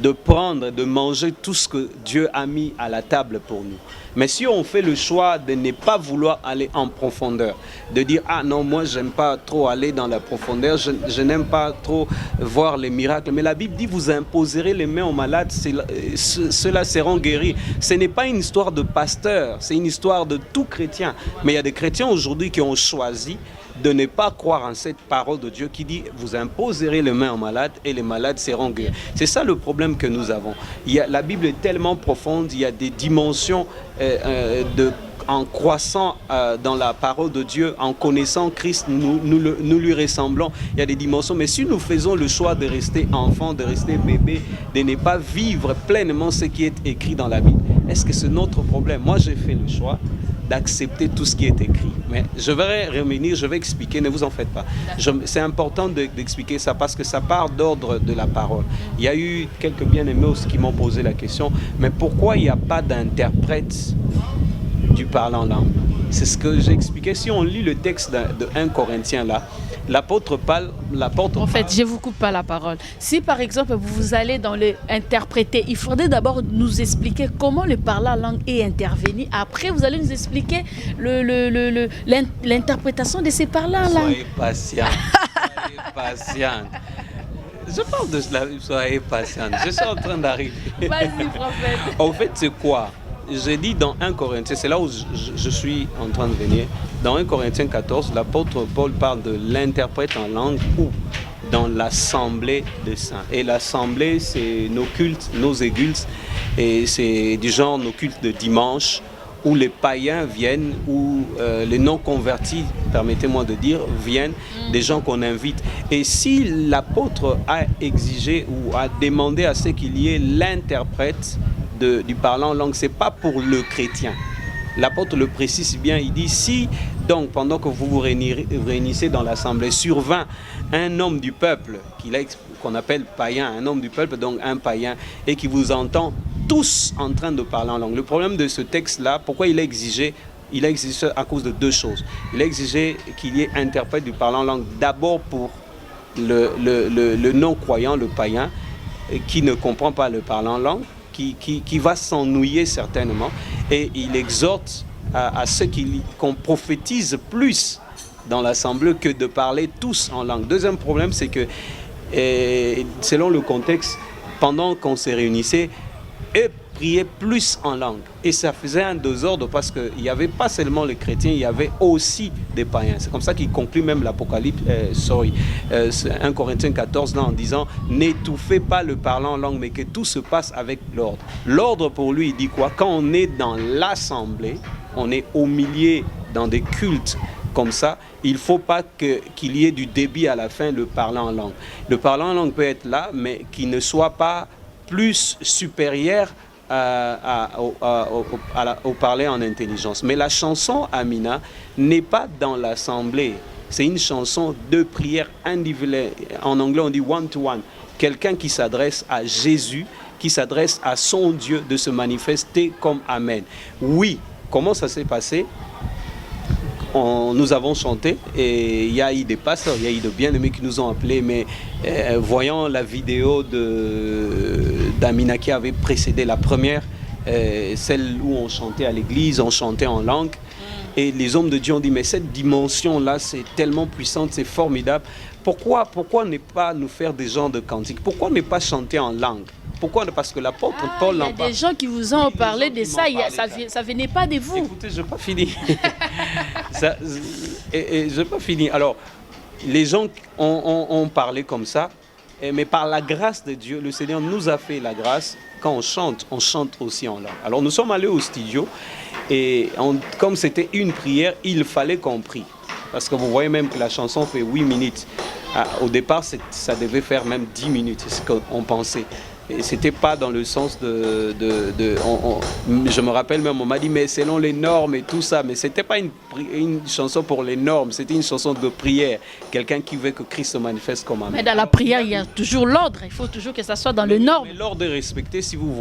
de prendre, de manger tout ce que Dieu a mis à la table pour nous. Mais si on fait le choix de ne pas vouloir aller en profondeur, de dire « Ah non, moi, j'aime pas trop aller dans la profondeur, je n'aime pas trop voir les miracles. » Mais la Bible dit « Vous imposerez les mains aux malades, ceux-là seront guéris. » Ce n'est pas une histoire de pasteur, c'est une histoire de tout chrétien. Mais il y a des chrétiens aujourd'hui qui ont choisi de ne pas croire en cette parole de Dieu qui dit « Vous imposerez les mains aux malades et les malades seront guéris. » C'est ça le problème que nous avons. La Bible est tellement profonde, il y a des dimensions en croissant dans la parole de Dieu, en connaissant Christ, nous lui ressemblons. Il y a des dimensions, mais si nous faisons le choix de rester enfant, de rester bébé, de ne pas vivre pleinement ce qui est écrit dans la Bible, est-ce que c'est notre problème? Moi, j'ai fait le choix d'accepter tout ce qui est écrit. Mais je vais revenir, je vais expliquer, ne vous en faites pas. C'est important d'expliquer ça parce que ça part d'ordre de la parole. Il y a eu quelques bien-aimés aussi qui m'ont posé la question, mais pourquoi il n'y a pas d'interprète du parlant langue? C'est ce que j'ai expliqué. Si on lit le texte de 1 Corinthiens là, l'apôtre Paul... En fait, je ne vous coupe pas la parole. Si par exemple vous allez dans le interpréter, il faudrait d'abord nous expliquer comment le parlant langue est intervenu. Après, vous allez nous expliquer l'interprétation de ces parlants langue. Soyez patient. Soyez patient. Je parle de cela, soyez patient. Je suis en train d'arriver. Vas-y, prophète. En fait, c'est quoi? J'ai dit dans 1 Corinthiens, c'est là où je suis en train de venir. Dans 1 Corinthiens 14, l'apôtre Paul parle de l'interprète en langue ou dans l'assemblée des saints. Et l'assemblée, c'est nos cultes, nos égultes, et c'est du genre nos cultes de dimanche, où les païens viennent, où les non-convertis, permettez-moi de dire, viennent, des gens qu'on invite. Et si l'apôtre a exigé ou a demandé à ce qu'il y ait l'interprète du parlant en langue, ce n'est pas pour le chrétien. L'apôtre le précise bien, il dit, si donc pendant que vous vous réunissez dans l'assemblée, survint un homme du peuple, qu'on appelle païen, un homme du peuple, donc un païen, et qui vous entend tous en train de parler en langue. Le problème de ce texte-là, pourquoi il a exigé à cause de deux choses. Il a exigé qu'il y ait interprète du parlant en langue, d'abord pour le non-croyant, le païen, qui ne comprend pas le parlant en langue, qui va s'ennuyer certainement, et il exhorte à ceux qu'on prophétise plus dans l'assemblée que de parler tous en langue. Deuxième problème, c'est que selon le contexte, pendant qu'on se réunissait, eux priaient plus en langue, et ça faisait un désordre parce qu'il n'y avait pas seulement les chrétiens, il y avait aussi des païens. C'est comme ça qu'il conclut même l'Apocalypse, 1 Corinthiens 14 là, en disant n'étouffez pas le parlant en langue, mais que tout se passe avec l'ordre. L'ordre pour lui, il dit quoi? Quand on est dans l'assemblée, on est au milieu dans des cultes comme ça, il ne faut pas qu'il y ait du débit à la fin, le parlant en langue. Le parlant en langue peut être là, mais qu'il ne soit pas plus supérieur au parler en intelligence. Mais la chanson Amina n'est pas dans l'assemblée. C'est une chanson de prière individuelle. En anglais, on dit one-to-one. Quelqu'un qui s'adresse à Jésus, qui s'adresse à son Dieu de se manifester comme Amen. Oui, comment ça s'est passé? Nous avons chanté et il y a eu des pasteurs, il y a eu de bien-aimés qui nous ont appelés, mais voyant la vidéo d'Amina qui avait précédé la première, celle où on chantait à l'église, on chantait en langue, et les hommes de Dieu ont dit, mais cette dimension-là, c'est tellement puissante, c'est formidable. Pourquoi ne pas nous faire des genres de cantiques? Pourquoi ne pas chanter en langue? Pourquoi? Parce que l'apôtre Paul... Il y a des gens qui vous ont parlé de ça, ça venait pas de vous. Écoutez, je n'ai pas fini. Je n'ai pas fini. Alors, les gens ont parlé comme ça, mais par la grâce de Dieu, le Seigneur nous a fait la grâce. Quand on chante aussi en langue. Alors, nous sommes allés au studio, et comme c'était une prière, il fallait qu'on prie. Parce que vous voyez même que la chanson fait 8 minutes. Au départ, ça devait faire même 10 minutes, c'est ce qu'on pensait. Et c'était pas dans le sens je me rappelle même, on m'a dit, mais selon les normes et tout ça, mais c'était pas une chanson pour les normes, c'était une chanson de prière. Quelqu'un qui veut que Christ se manifeste comme Amen. Mais dans la prière, il y a toujours l'ordre, il faut toujours que ça soit dans les normes. Mais l'ordre est respecté, si vous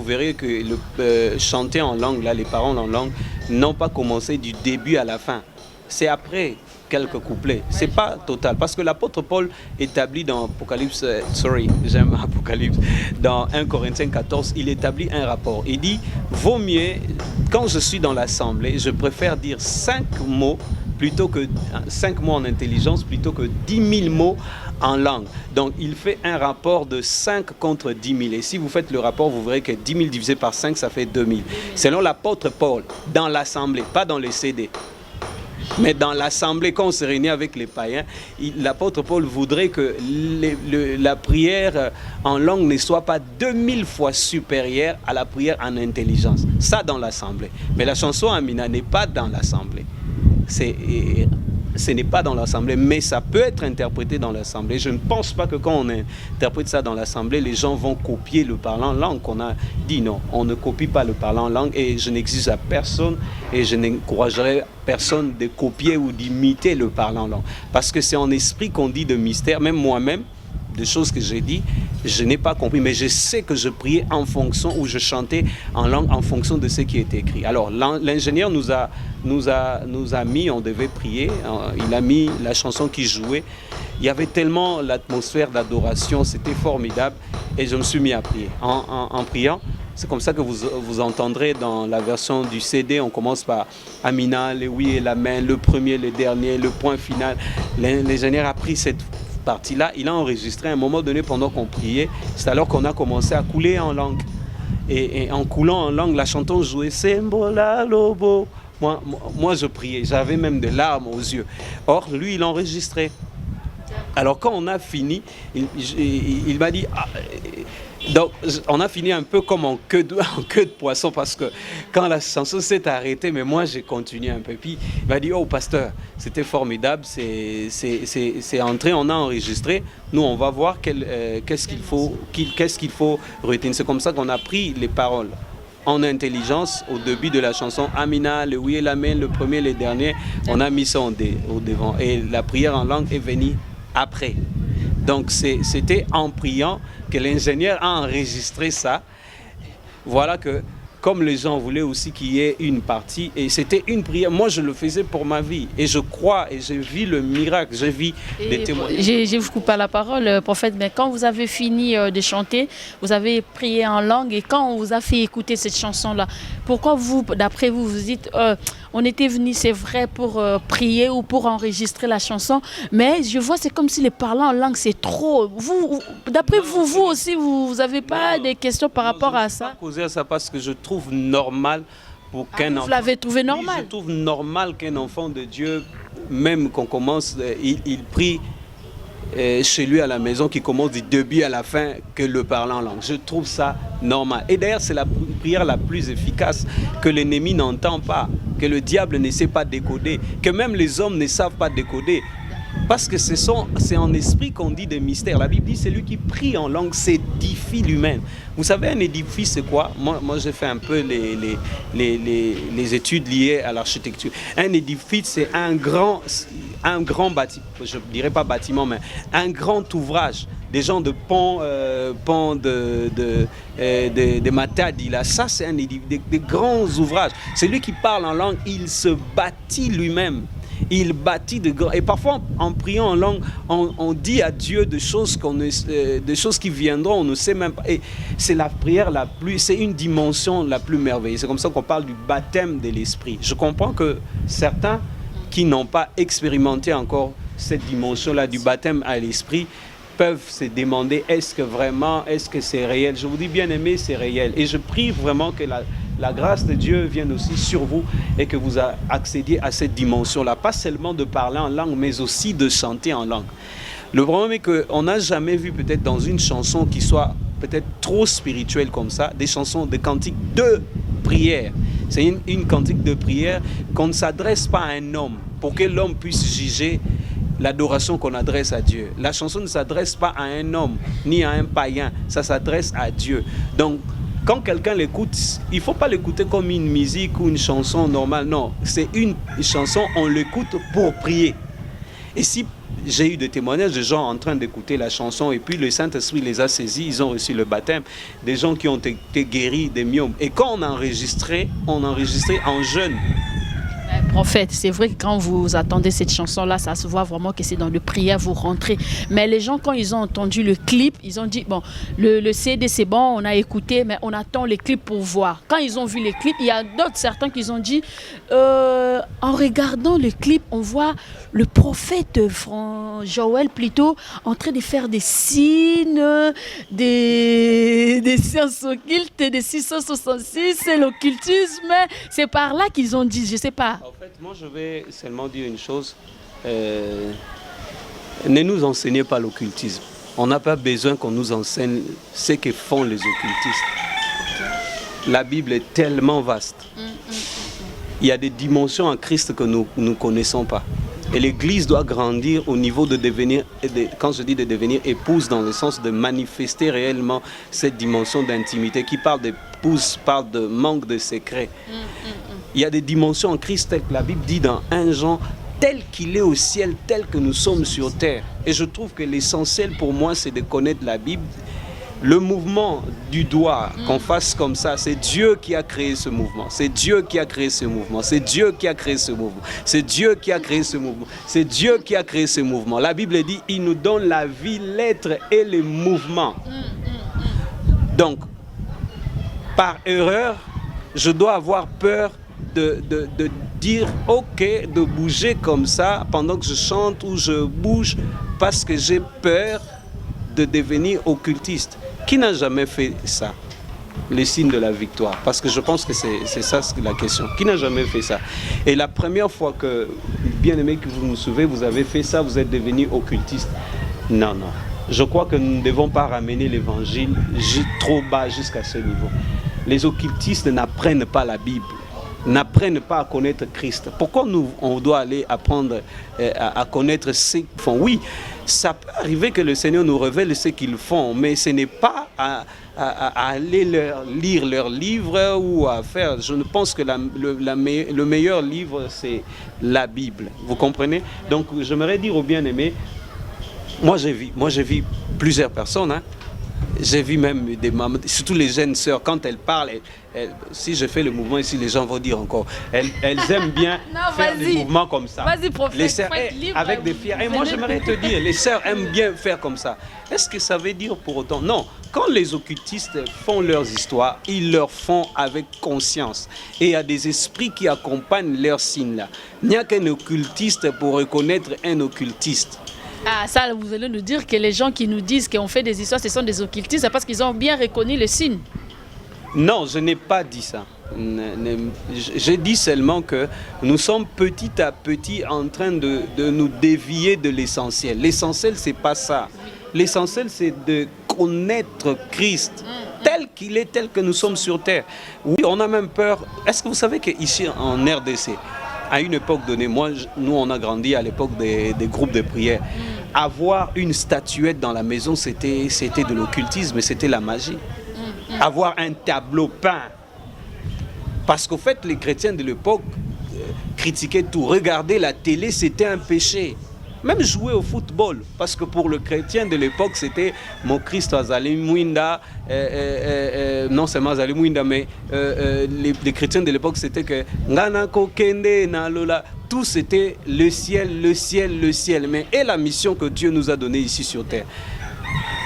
verrez que chanter en langue, là, les paroles en langue, n'ont pas commencé du début à la fin. C'est après quelques couplets. C'est pas total. Parce que l'apôtre Paul établit dans Apocalypse, dans 1 Corinthiens 14, il établit un rapport. Il dit, vaut mieux, quand je suis dans l'assemblée, je préfère dire 5 mots en intelligence plutôt que 10 000 mots en langue. Donc, il fait un rapport de 5 contre 10 000. Et si vous faites le rapport, vous verrez que 10 000 divisé par 5, ça fait 2 000. Selon l'apôtre Paul, dans l'assemblée, pas dans les CD. Mais dans l'assemblée, quand on se réunit avec les païens, l'apôtre Paul voudrait que la prière en langue ne soit pas 2000 fois supérieure à la prière en intelligence. Ça dans l'assemblée. Mais la chanson Amina n'est pas dans l'assemblée. C'est ce n'est pas dans l'assemblée, mais ça peut être interprété dans l'assemblée. Je ne pense pas que quand on interprète ça dans l'assemblée, les gens vont copier le parlant en langue. On a dit non, on ne copie pas le parlant en langue et je n'exige à personne et je n'encouragerai personne de copier ou d'imiter le parlant en langue. Parce que c'est en esprit qu'on dit de mystère, même moi-même, des choses que j'ai dit, je n'ai pas compris, mais je sais que je priais en fonction, ou je chantais en langue en fonction de ce qui était écrit. Alors l'ingénieur nous a mis, on devait prier, il a mis la chanson qui jouait, il y avait tellement l'atmosphère d'adoration, c'était formidable, et je me suis mis à prier. En priant, c'est comme ça que vous entendrez dans la version du CD, on commence par Amina, le oui et l'amen, le premier, le dernier, le point final. L'ingénieur a pris cette partie-là, il a enregistré à un moment donné pendant qu'on priait, c'est alors qu'on a commencé à couler en langue. Et en coulant en langue, la chanson jouait Sembola Lobo. Moi, je priais, j'avais même des larmes aux yeux. Or, lui, il enregistrait. Alors, quand on a fini, il m'a dit... donc, on a fini un peu comme en queue de poisson parce que quand la chanson s'est arrêtée, mais moi j'ai continué un peu. Puis il m'a dit, oh pasteur, c'était formidable, c'est entré, on a enregistré. Nous, on va voir qu'est-ce qu'il faut retenir. C'est comme ça qu'on a pris les paroles en intelligence au début de la chanson. Amina, le oui et l'amen, le premier, le dernier, on a mis ça au devant. Et la prière en langue est venue après. Donc c'était en priant que l'ingénieur a enregistré ça. Voilà que comme les gens voulaient aussi qu'il y ait une partie, et c'était une prière. Moi, je le faisais pour ma vie, et je crois, et je vis le miracle, je vis des témoignages. Je vous coupe pas la parole, prophète, mais quand vous avez fini de chanter, vous avez prié en langue, et quand on vous a fait écouter cette chanson-là, pourquoi vous, d'après vous, vous dites, on était venu, c'est vrai, pour prier ou pour enregistrer la chanson, mais je vois, c'est comme si les parlants en langue, c'est trop. D'après vous aussi, vous n'avez pas des questions par rapport à ça? Je ne vais pas causer à ça parce que je trouve normal pour qu'un enfant... Vous l'avez trouvé normal? Oui, je trouve normal qu'un enfant de Dieu, même qu'on commence, il prie chez lui à la maison, qui commence du début à la fin, que le parlant en langue. Je trouve ça normal. Et d'ailleurs, c'est la prière la plus efficace que l'ennemi n'entend pas, que le diable ne sait pas décoder, que même les hommes ne savent pas décoder. Parce que c'est en esprit qu'on dit des mystères. La Bible dit celui qui prie en langue s'édifie lui-même. Vous savez, un édifice, c'est quoi? Moi j'ai fait un peu les études liées à l'architecture. Un édifice, c'est un grand bâtiment, je ne dirais pas bâtiment, mais un grand ouvrage. Des gens de pont de Matadi, là, ça c'est un édifice, des grands ouvrages. Celui qui parle en langue, il se bâtit lui-même. Il bâtit de grands. Et parfois, en priant en langue, on dit à Dieu des choses qui viendront, on ne sait même pas. Et c'est la prière c'est une dimension la plus merveilleuse. C'est comme ça qu'on parle du baptême de l'esprit. Je comprends que certains qui n'ont pas expérimenté encore cette dimension-là du baptême à l'esprit peuvent se demander, est-ce que c'est réel? Je vous dis, bien aimé, c'est réel. Et je prie vraiment que la grâce de Dieu vienne aussi sur vous et que vous accédiez à cette dimension-là. Pas seulement de parler en langue, mais aussi de chanter en langue. Le problème est qu'on n'a jamais vu peut-être dans une chanson qui soit peut-être trop spirituelle comme ça, des chansons, des cantiques de prière. C'est une cantique de prière qu'on ne s'adresse pas à un homme pour que l'homme puisse juger l'adoration qu'on adresse à Dieu. La chanson ne s'adresse pas à un homme ni à un païen, ça s'adresse à Dieu. Donc, quand quelqu'un l'écoute, il ne faut pas l'écouter comme une musique ou une chanson normale. Non, c'est une chanson, on l'écoute pour prier. Et si j'ai eu des témoignages de gens en train d'écouter la chanson et puis le Saint-Esprit les a saisis, ils ont reçu le baptême, des gens qui ont été guéris des myomes. Et quand on enregistrait en jeûne. Prophète, c'est vrai que quand vous attendez cette chanson-là, ça se voit vraiment que c'est dans le prière, vous rentrez. Mais les gens, quand ils ont entendu le clip, ils ont dit, bon, le CD c'est bon, on a écouté, mais on attend les clips pour voir. Quand ils ont vu les clips, il y a certains qui ont dit, en regardant le clip, on voit le prophète Joël plutôt en train de faire des signes, des sciences occultes, des 666, c'est l'occultisme. C'est par là qu'ils ont dit, je ne sais pas. En fait, moi je vais seulement dire une chose. Ne nous enseignez pas l'occultisme. On n'a pas besoin qu'on nous enseigne ce que font les occultistes. La Bible est tellement vaste. Il y a des dimensions en Christ que nous ne connaissons pas. Et l'Église doit grandir au niveau de devenir, quand je dis de devenir épouse, dans le sens de manifester réellement cette dimension d'intimité. Qui parle d'épouse parle de manque de secret. Il y a des dimensions en Christ telles que la Bible dit dans 1 Jean, tel qu'il est au ciel, tel que nous sommes sur terre. Et je trouve que l'essentiel pour moi, c'est de connaître la Bible. Le mouvement du doigt, qu'on fasse comme ça, c'est Dieu qui a créé ce mouvement. C'est Dieu qui a créé ce mouvement. C'est Dieu qui a créé ce mouvement. C'est Dieu qui a créé ce mouvement. C'est Dieu qui a créé ce mouvement. La Bible dit, il nous donne la vie, l'être et le mouvement. Donc, par erreur, je dois avoir peur de dire ok, de bouger comme ça pendant que je chante ou je bouge parce que j'ai peur de devenir occultiste. Qui n'a jamais fait ça? Les signes de la victoire. Parce que je pense que c'est ça la question. Qui n'a jamais fait ça? Et la première fois que, bien aimé, que vous me souvenez, vous avez fait ça, vous êtes devenu occultiste. Non, non. Je crois que nous ne devons pas ramener l'évangile trop bas jusqu'à ce niveau. Les occultistes n'apprennent pas la Bible, n'apprennent pas à connaître Christ. Pourquoi on doit aller apprendre à connaître ce qu'ils font? Oui, ça peut arriver que le Seigneur nous révèle ce qu'ils font, mais ce n'est pas à aller lire leurs livres ou à faire. Je ne pense que le meilleur livre, c'est la Bible. Vous comprenez? Donc, j'aimerais dire aux bien-aimés, moi j'ai vu plusieurs personnes, hein. J'ai vu même des mamans, surtout les jeunes sœurs, quand elles parlent, si je fais le mouvement ici, les gens vont dire encore, elles aiment bien faire des mouvements comme ça. Vas-y, prophète, les sœurs, avec des filles. Et moi, j'aimerais te dire, les sœurs aiment bien faire comme ça. Est-ce que ça veut dire pour autant? Non. Quand les occultistes font leurs histoires, ils leur font avec conscience. Et il y a des esprits qui accompagnent leurs signes-là. Il n'y a qu'un occultiste pour reconnaître un occultiste. Ah, ça, vous allez nous dire que les gens qui nous disent qu'on fait des histoires, ce sont des occultistes, c'est parce qu'ils ont bien reconnu le signe. Non, je n'ai pas dit ça. J'ai dit seulement que nous sommes petit à petit en train de nous dévier de l'essentiel. L'essentiel, c'est pas ça. L'essentiel, c'est de connaître Christ tel qu'il est, tel que nous sommes sur terre. Oui, on a même peur. Est-ce que vous savez qu'ici, en RDC, à une époque donnée, nous on a grandi à l'époque des groupes de prière. Avoir une statuette dans la maison, c'était de l'occultisme, c'était la magie. Avoir un tableau peint. Parce qu'au fait, les chrétiens de l'époque critiquaient tout. Regarder la télé, c'était un péché. Même jouer au football, parce que pour le chrétien de l'époque, c'était mon Christ Azali Mouinda, non seulement Azali Mouinda, mais les chrétiens de l'époque, c'était que tout c'était le ciel, le ciel, le ciel. Mais et la mission que Dieu nous a donnée ici sur terre?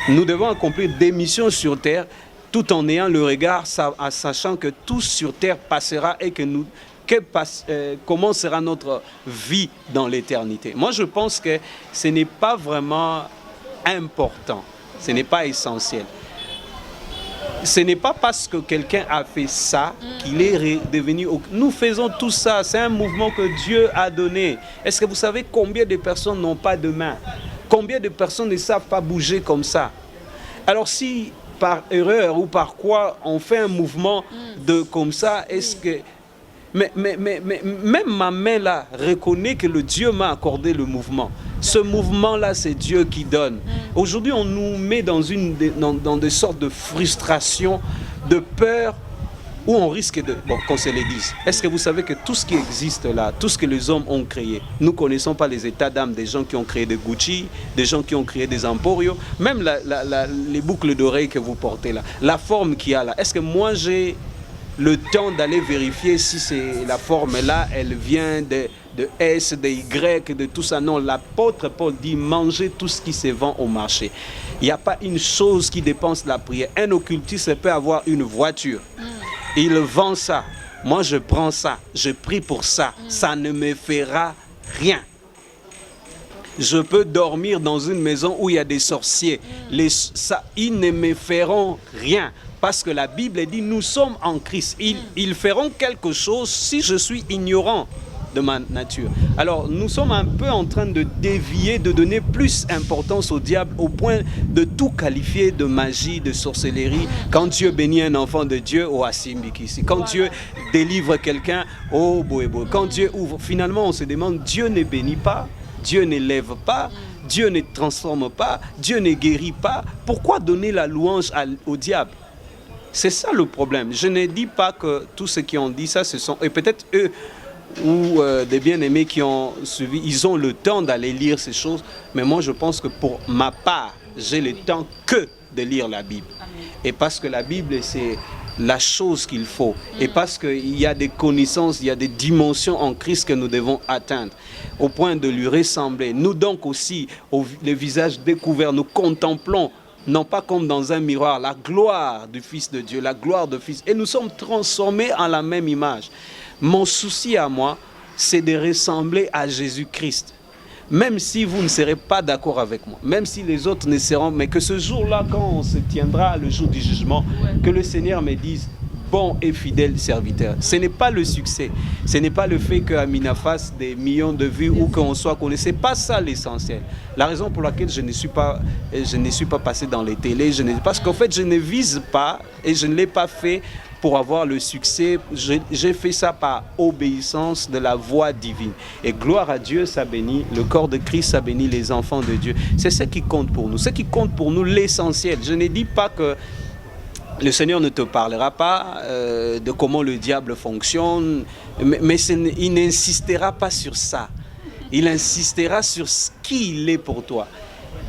Nous devons accomplir des missions sur terre, tout en ayant le regard, sachant que tout sur terre passera et que nous... comment sera notre vie dans l'éternité. Moi, je pense que ce n'est pas vraiment important, ce n'est pas essentiel. Ce n'est pas parce que quelqu'un a fait ça qu'il est devenu... Nous faisons tout ça, c'est un mouvement que Dieu a donné. Est-ce que vous savez combien de personnes n'ont pas de main? Combien de personnes ne savent pas bouger comme ça? Alors si par erreur ou par quoi on fait un mouvement comme ça, est-ce que... Mais même ma main là reconnaît que le Dieu m'a accordé le mouvement. Ce mouvement-là, c'est Dieu qui donne. Aujourd'hui, on nous met dans des sortes de frustration, de peur, où on risque de... Bon, qu'on se le dise. Est-ce que vous savez que tout ce qui existe là, tout ce que les hommes ont créé, nous ne connaissons pas les états d'âme des gens qui ont créé des Gucci, des gens qui ont créé des Emporio, même les boucles d'oreilles que vous portez là, la forme qu'il y a là. Est-ce que moi j'ai le temps d'aller vérifier si c'est la forme là, elle vient de S, de Y, de tout ça? Non, l'apôtre Paul dit mangez tout ce qui se vend au marché. Il n'y a pas une chose qui dépense la prière. Un occultiste peut avoir une voiture. Il vend ça. Moi, je prends ça. Je prie pour ça. Ça ne me fera rien. Je peux dormir dans une maison où il y a des sorciers. Ils ne me feront rien. Parce que la Bible dit, nous sommes en Christ. Ils feront quelque chose si je suis ignorant. de ma nature. Alors nous sommes un peu en train de dévier, de donner plus importance au diable au point de tout qualifier de magie, de sorcellerie. Quand Dieu bénit un enfant de Dieu, oh Asimbikisi. Quand Dieu délivre quelqu'un, oh Boébo. Quand Dieu ouvre, finalement on se demande, Dieu ne bénit pas, Dieu n'élève pas, Dieu ne transforme pas, Dieu ne guérit pas. Pourquoi donner la louange au diable? C'est ça le problème. Je ne dis pas que tous ceux qui ont dit ça, ce sont, et peut-être eux, ou des bien-aimés qui ont suivi, ils ont le temps d'aller lire ces choses. Mais moi, je pense que pour ma part, j'ai le temps que de lire la Bible. Et parce que la Bible, c'est la chose qu'il faut. Et parce qu'il y a des connaissances, il y a des dimensions en Christ que nous devons atteindre, au point de lui ressembler. Nous donc aussi, les visages découverts, nous contemplons, non pas comme dans un miroir, la gloire du Fils de Dieu, la gloire du Fils. Et nous sommes transformés en la même image. Mon souci à moi, c'est de ressembler à Jésus-Christ. Même si vous ne serez pas d'accord avec moi, même si les autres ne seront, mais que ce jour-là, quand on se tiendra, le jour du jugement, que le Seigneur me dise, bon et fidèle serviteur. Ce n'est pas le succès, ce n'est pas le fait qu'Amina fasse des millions de vues ou qu'on soit connu, ce n'est pas ça l'essentiel. La raison pour laquelle je ne suis pas passé dans les télés, parce qu'en fait je ne vise pas et je ne l'ai pas fait pour avoir le succès. J'ai fait ça par obéissance de la voix divine. Et gloire à Dieu, ça bénit, le corps de Christ, ça bénit les enfants de Dieu. C'est ce qui compte pour nous. Ce qui compte pour nous, l'essentiel. Je ne dis pas que le Seigneur ne te parlera pas de comment le diable fonctionne, mais il n'insistera pas sur ça. Il insistera sur ce qu'il est pour toi.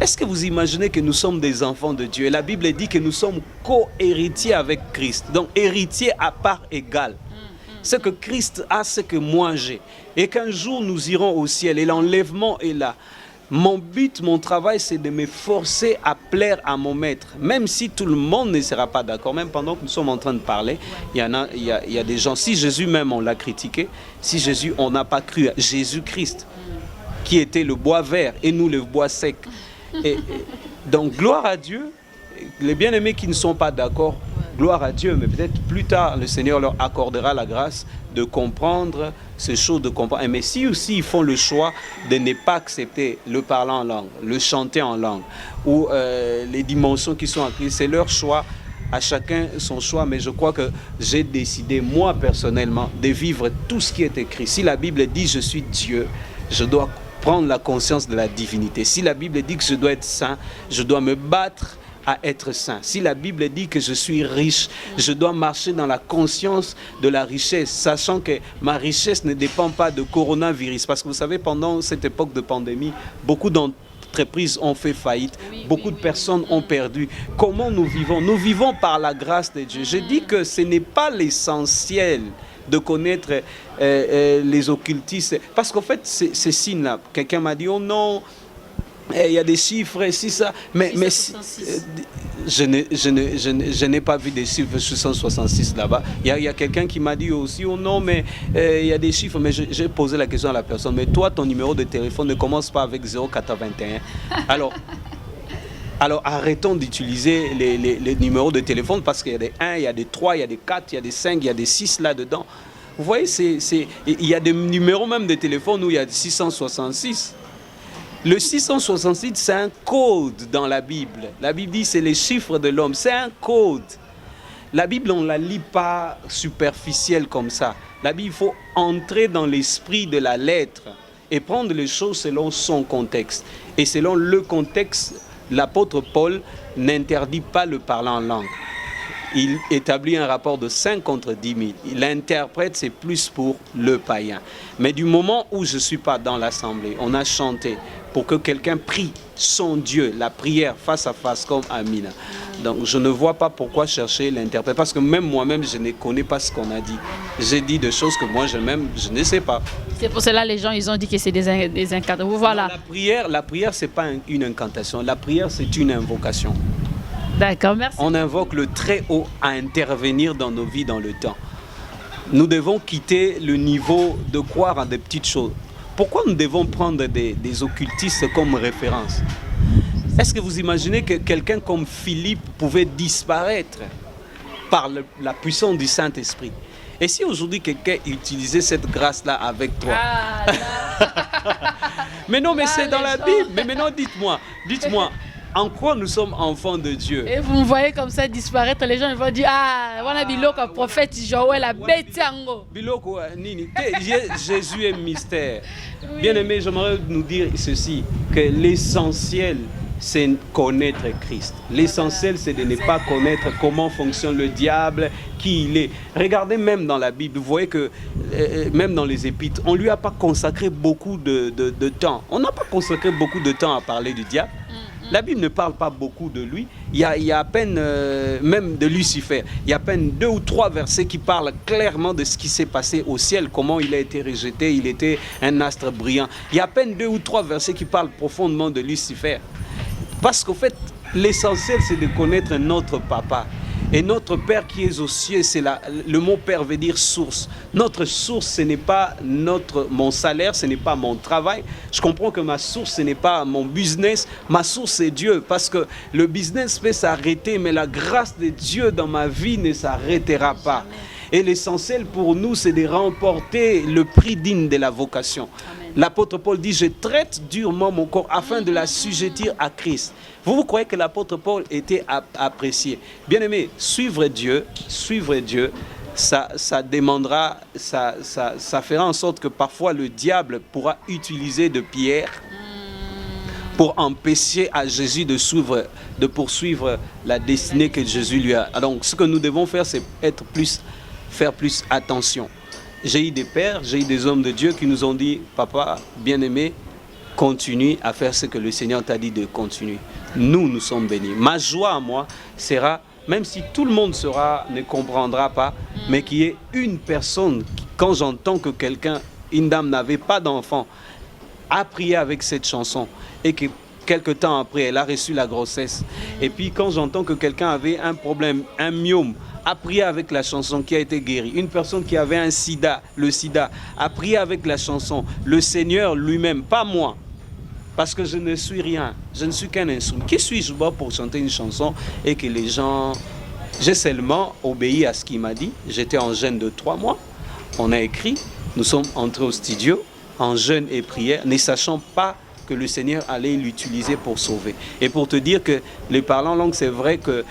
Est-ce que vous imaginez que nous sommes des enfants de Dieu? Et la Bible dit que nous sommes co-héritiers avec Christ. Donc héritiers à part égale. Ce que Christ a, ce que moi j'ai. Et qu'un jour nous irons au ciel et l'enlèvement est là. Mon but, mon travail, c'est de me forcer à plaire à mon maître. Même si tout le monde ne sera pas d'accord, même pendant que nous sommes en train de parler, il y a des gens, si Jésus même on l'a critiqué, si Jésus, on n'a pas cru à Jésus-Christ, qui était le bois vert et nous le bois sec. Donc gloire à Dieu, les bien-aimés qui ne sont pas d'accord, gloire à Dieu, mais peut-être plus tard le Seigneur leur accordera la grâce de comprendre ces choses, de comprendre. Mais si aussi ils font le choix de ne pas accepter le parler en langue, le chanter en langue, ou les dimensions qui sont en Christ, c'est leur choix. À chacun son choix, mais je crois que j'ai décidé, moi personnellement, de vivre tout ce qui est écrit. Si la Bible dit je suis Dieu, je dois prendre la conscience de la divinité. Si la Bible dit que je dois être saint, je dois me battre à être saint. Si la Bible dit que je suis riche, je dois marcher dans la conscience de la richesse, sachant que ma richesse ne dépend pas de coronavirus. Parce que vous savez, pendant cette époque de pandémie, beaucoup d'entreprises ont fait faillite, beaucoup de personnes ont perdu. Comment nous vivons? Nous vivons par la grâce de Dieu. Je dis que ce n'est pas l'essentiel de connaître les occultistes. Parce qu'en fait, ces signes-là, quelqu'un m'a dit, oh non, il y a des chiffres, si ça, mais je n'ai pas vu des chiffres 666 là-bas. Il y a quelqu'un qui m'a dit aussi, oh non, mais il y a des chiffres, mais j'ai posé la question à la personne, mais toi, ton numéro de téléphone ne commence pas avec 0421. Alors arrêtons d'utiliser les numéros de téléphone parce qu'il y a des 1, il y a des 3, il y a des 4, il y a des 5, il y a des 6 là-dedans. Vous voyez, il y a des numéros même de téléphone où il y a 666. Le 666, c'est un code dans la Bible. La Bible dit c'est les chiffres de l'homme, c'est un code. La Bible, on ne la lit pas superficielle comme ça. La Bible, il faut entrer dans l'esprit de la lettre et prendre les choses selon son contexte. Et selon le contexte, l'apôtre Paul n'interdit pas le parler en langue. Il établit un rapport de 5 contre 10 000. Il interprète, c'est plus pour le païen. Mais du moment où je ne suis pas dans l'assemblée, on a chanté pour que quelqu'un prie son Dieu, la prière face à face comme Amina. Donc je ne vois pas pourquoi chercher l'interprète. Parce que même moi-même, je ne connais pas ce qu'on a dit. J'ai dit des choses que moi, je ne sais pas. C'est pour cela que les gens ils ont dit que c'est des incantations. Voilà. Non, la prière ce n'est pas une incantation. La prière, c'est une invocation. D'accord, merci. On invoque le Très-Haut à intervenir dans nos vies, dans le temps. Nous devons quitter le niveau de croire en des petites choses. Pourquoi nous devons prendre des occultistes comme référence? Est-ce que vous imaginez que quelqu'un comme Philippe pouvait disparaître par la puissance du Saint-Esprit? Et si aujourd'hui quelqu'un utilisait cette grâce-là avec toi? Ah, là. Mais non, mais Là, c'est dans les la gens- Bible. Mais maintenant, dites-moi, en quoi nous sommes enfants de Dieu? Et vous me voyez comme ça disparaître, les gens ils vont dire ah, voilà biloko prophète Joël a betiango. Biloko, Nini, Jésus est mystère. Bien aimé, j'aimerais nous dire ceci, que l'essentiel, c'est connaître Christ. L'essentiel, c'est de ne pas connaître comment fonctionne le diable, qui il est. Regardez même dans la Bible, vous voyez que même dans les Épîtres, on ne lui a pas consacré beaucoup de temps. On n'a pas consacré beaucoup de temps à parler du diable. La Bible ne parle pas beaucoup de lui. Il y a à peine, même de Lucifer, il y a à peine 2 ou 3 versets qui parlent clairement de ce qui s'est passé au ciel, comment il a été rejeté, il était un astre brillant. Il y a à peine 2 ou 3 versets qui parlent profondément de Lucifer. Parce qu'au fait, l'essentiel, c'est de connaître notre papa. Et notre Père qui est aux cieux, le mot Père veut dire source. Notre source, ce n'est pas mon salaire, ce n'est pas mon travail. Je comprends que ma source, ce n'est pas mon business. Ma source, c'est Dieu. Parce que le business peut s'arrêter, mais la grâce de Dieu dans ma vie ne s'arrêtera pas. Et l'essentiel pour nous, c'est de remporter le prix digne de la vocation. L'apôtre Paul dit, je traite durement mon corps afin de l'assujettir à Christ. Vous croyez que l'apôtre Paul était apprécié? Bien aimé, suivre Dieu, ça demandera, ça fera en sorte que parfois le diable pourra utiliser de pierres pour empêcher à Jésus de poursuivre la destinée que Jésus lui a. Donc ce que nous devons faire, c'est faire plus attention. J'ai eu des pères, j'ai eu des hommes de Dieu qui nous ont dit, papa, bien-aimé, continue à faire ce que le Seigneur t'a dit de continuer. Nous sommes bénis. Ma joie à moi sera, même si tout le monde ne comprendra pas, mais qu'il y ait une personne, quand j'entends que une dame n'avait pas d'enfant, a prié avec cette chanson et que quelque temps après, elle a reçu la grossesse. Et puis quand j'entends que quelqu'un avait un problème, un myome, a prié avec la chanson qui a été guérie. Une personne qui avait le sida, a prié avec la chanson. Le Seigneur lui-même, pas moi, parce que je ne suis rien, je ne suis qu'un instrument. Qui suis-je pour chanter une chanson et que les gens... J'ai seulement obéi à ce qu'il m'a dit. J'étais en jeûne de 3 mois. On a écrit, nous sommes entrés au studio en jeûne et prière, ne sachant pas que le Seigneur allait l'utiliser pour sauver. Et pour te dire que les parlants langues, c'est vrai que,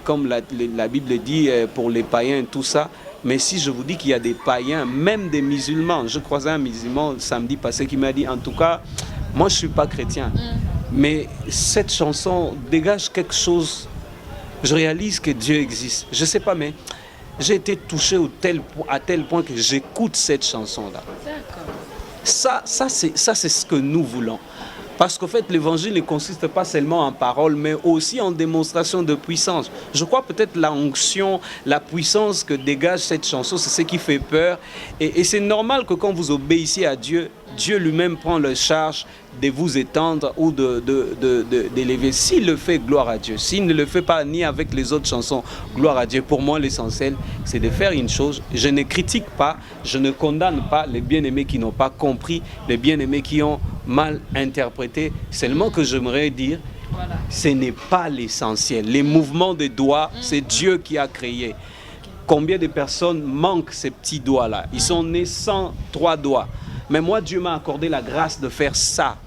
comme la Bible dit, pour les païens, tout ça, mais si je vous dis qu'il y a des païens, même des musulmans, je croisais un musulman samedi passé qui m'a dit, en tout cas, moi je ne suis pas chrétien, mais cette chanson dégage quelque chose, je réalise que Dieu existe. Je ne sais pas, mais j'ai été touché à tel point que j'écoute cette chanson-là. D'accord. Ça c'est ce que nous voulons. Parce qu'en fait, l'évangile ne consiste pas seulement en paroles, mais aussi en démonstration de puissance. Je crois peut-être la onction, la puissance que dégage cette chanson, c'est ce qui fait peur. Et c'est normal que quand vous obéissez à Dieu, Dieu lui-même prend la charge de vous étendre ou d'élever. S'il le fait, gloire à Dieu. S'il ne le fait pas, ni avec les autres chansons, gloire à Dieu. Pour moi, l'essentiel, c'est de faire une chose. Je ne critique pas, je ne condamne pas les bien-aimés qui n'ont pas compris, les bien-aimés qui ont mal interprété. Seulement que j'aimerais dire, Voilà. ce n'est pas l'essentiel. Les mouvements des doigts, c'est Dieu qui a créé. Combien de personnes manquent ces petits doigts-là? Ils sont nés sans 3 doigts. Mais moi, Dieu m'a accordé la grâce de faire ça.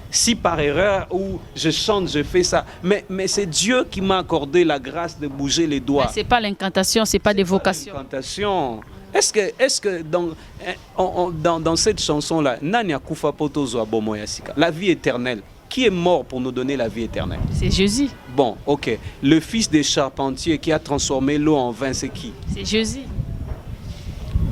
Si par erreur ou je chante, je fais ça. Mais c'est Dieu qui m'a accordé la grâce de bouger les doigts. Ce n'est pas l'incantation, ce n'est pas des vocations. L'incantation. Est-ce que dans cette chanson-là, Nania Kufa Poto Zoa Bomo Yasika, la vie éternelle, qui est mort pour nous donner la vie éternelle? C'est Jésus. Bon, ok. Le fils des charpentiers qui a transformé l'eau en vin, c'est qui? C'est Jésus.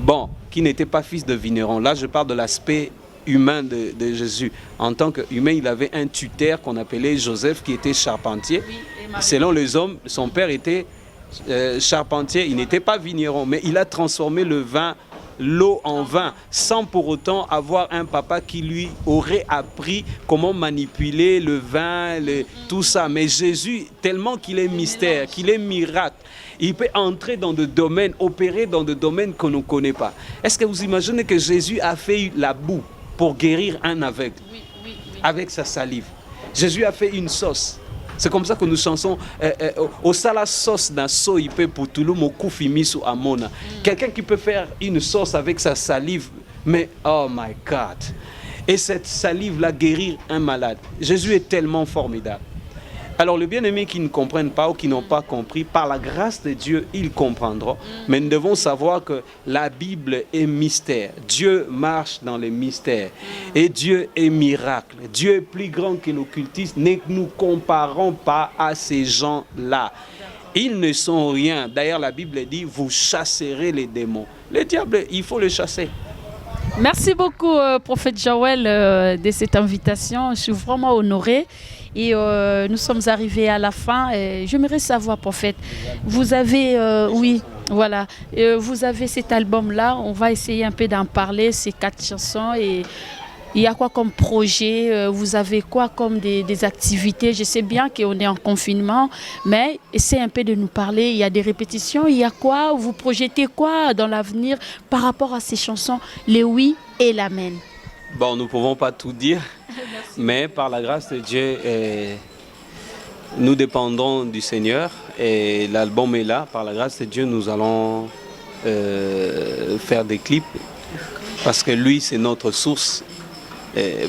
Bon, qui n'était pas fils de vigneron. Là, je parle de l'aspect humain de Jésus. En tant qu'humain, il avait un tuteur qu'on appelait Joseph qui était charpentier. Oui, et Marie. Selon les hommes, son père était charpentier. Il n'était pas vigneron, mais il a transformé l'eau en vin, sans pour autant avoir un papa qui lui aurait appris comment manipuler le vin, tout ça. Mais Jésus, tellement qu'il est mystère, qu'il est miracle, il peut entrer dans des domaines, opérer dans des domaines qu'on ne connaît pas. Est-ce que vous imaginez que Jésus a fait la boue pour guérir un aveugle Oui. avec sa salive? Jésus a fait une sauce C'est comme ça que nous chansons au sala sauce na soipe putulu mokufi misu amona. Quelqu'un qui peut faire une sauce avec sa salive, mais oh my God. Et cette salive-là guérir un malade. Jésus est tellement formidable. Alors les bien-aimés qui ne comprennent pas ou qui n'ont pas compris, par la grâce de Dieu, ils comprendront. Mais nous devons savoir que la Bible est mystère. Dieu marche dans les mystères. Et Dieu est miracle. Dieu est plus grand que l'occultisme. Ne nous comparons pas à ces gens-là. Ils ne sont rien. D'ailleurs, la Bible dit, vous chasserez les démons. Le diable, il faut le chasser. Merci beaucoup, prophète Joël, de cette invitation. Je suis vraiment honorée. Et nous sommes arrivés à la fin. J'aimerais savoir, prophète, vous avez, oui, voilà, vous avez cet album-là. On va essayer un peu d'en parler, ces 4 chansons. Et il y a quoi comme projet? Vous avez quoi comme des activités? Je sais bien qu'on est en confinement, mais essayez un peu de nous parler. Il y a des répétitions, il y a quoi? Vous projetez quoi dans l'avenir par rapport à ces chansons, les oui et l'amen? Bon, nous ne pouvons pas tout dire, mais par la grâce de Dieu, nous dépendons du Seigneur et l'album est là. Par la grâce de Dieu, nous allons faire des clips parce que lui, c'est notre source.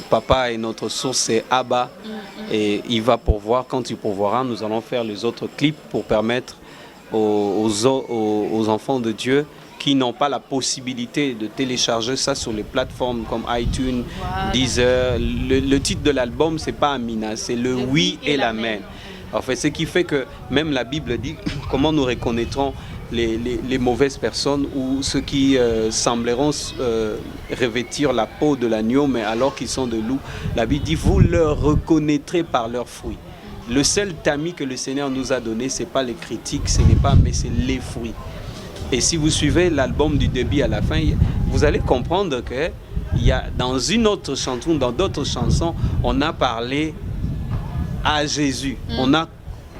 Papa est notre source, c'est Abba et il va pourvoir. Quand il pourvoira, nous allons faire les autres clips pour permettre aux enfants de Dieu qui n'ont pas la possibilité de télécharger ça sur les plateformes comme iTunes, voilà. Deezer. Le titre de l'album, c'est pas Amina, c'est le oui et l'amen. En fait, ce qui fait que même la Bible dit comment nous reconnaîtrons les mauvaises personnes ou ceux qui sembleront revêtir la peau de l'agneau, mais alors qu'ils sont de loups. La Bible dit, vous leur reconnaîtrez par leurs fruits. Le seul tamis que le Seigneur nous a donné, ce n'est pas les critiques, ce n'est pas, mais c'est les fruits. Et si vous suivez l'album du début à la fin, vous allez comprendre que il y a, dans une autre chanson, dans d'autres chansons, on a parlé à Jésus. On a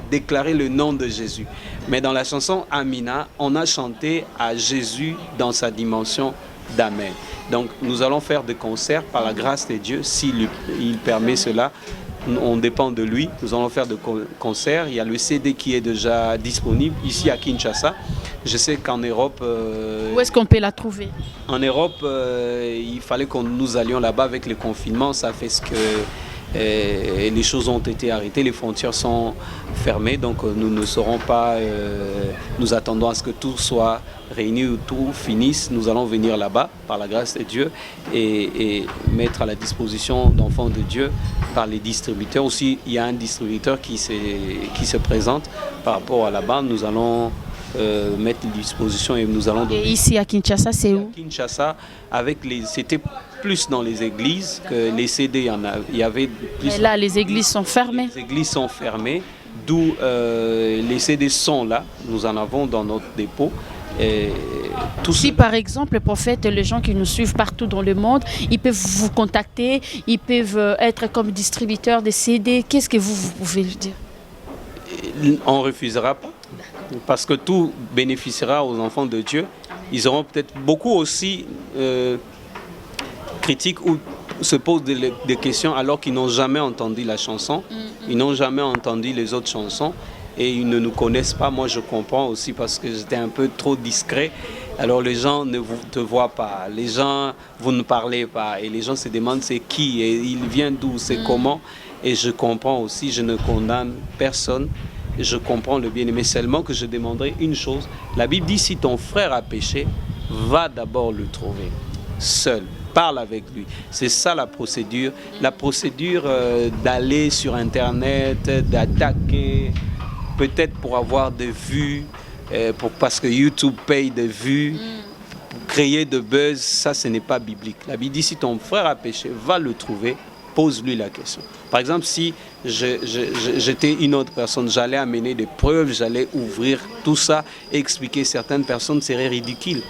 déclaré le nom de Jésus. Mais dans la chanson Amina, on a chanté à Jésus dans sa dimension d'Amen. Donc nous allons faire des concerts par la grâce de Dieu, s'il permet cela. On dépend de lui. Nous allons faire des concerts. Il y a le CD qui est déjà disponible ici à Kinshasa. Je sais qu'en Europe... Où est-ce qu'on peut la trouver? En Europe, il fallait que nous allions là-bas avec le confinement. Ça fait ce que les choses ont été arrêtées, les frontières sont fermées. Donc nous ne saurons pas... nous attendons à ce que tout soit réuni ou tout finisse. Nous allons venir là-bas, par la grâce de Dieu, et mettre à la disposition d'enfants de Dieu par les distributeurs. Aussi, il y a un distributeur qui se présente par rapport à là-bas. Nous allons mettre les dispositions et nous allons... Et ici à Kinshasa, c'est où? Kinshasa, c'était plus dans les églises que les CD. Il y avait plus... Et là, les églises sont fermées. Les églises sont fermées, d'où les CD sont là. Nous en avons dans notre dépôt. Si par exemple, prophète, les gens qui nous suivent partout dans le monde, ils peuvent vous contacter, ils peuvent être comme distributeurs de CD, qu'est-ce que vous pouvez dire? On ne refusera pas, parce que tout bénéficiera aux enfants de Dieu. Ils auront peut-être beaucoup aussi critiques ou se posent des questions alors qu'ils n'ont jamais entendu la chanson, ils n'ont jamais entendu les autres chansons. Et ils ne nous connaissent pas. Moi, je comprends aussi parce que j'étais un peu trop discret. Alors, les gens ne te voient pas. Les gens, vous ne parlez pas. Et les gens se demandent c'est qui et il vient d'où, c'est comment. Et je comprends aussi, je ne condamne personne. Je comprends le bien-aimé. Seulement que je demanderai une chose. La Bible dit, si ton frère a péché, va d'abord le trouver seul. Parle avec lui. C'est ça la procédure. La procédure d'aller sur Internet, d'attaquer... peut-être pour avoir des vues, parce que YouTube paye des vues, pour créer de buzz, ça ce n'est pas biblique. La Bible dit si ton frère a péché, va le trouver, pose-lui la question. Par exemple, si j'étais une autre personne, j'allais amener des preuves, j'allais ouvrir tout ça, expliquer certaines personnes, serait ridicule.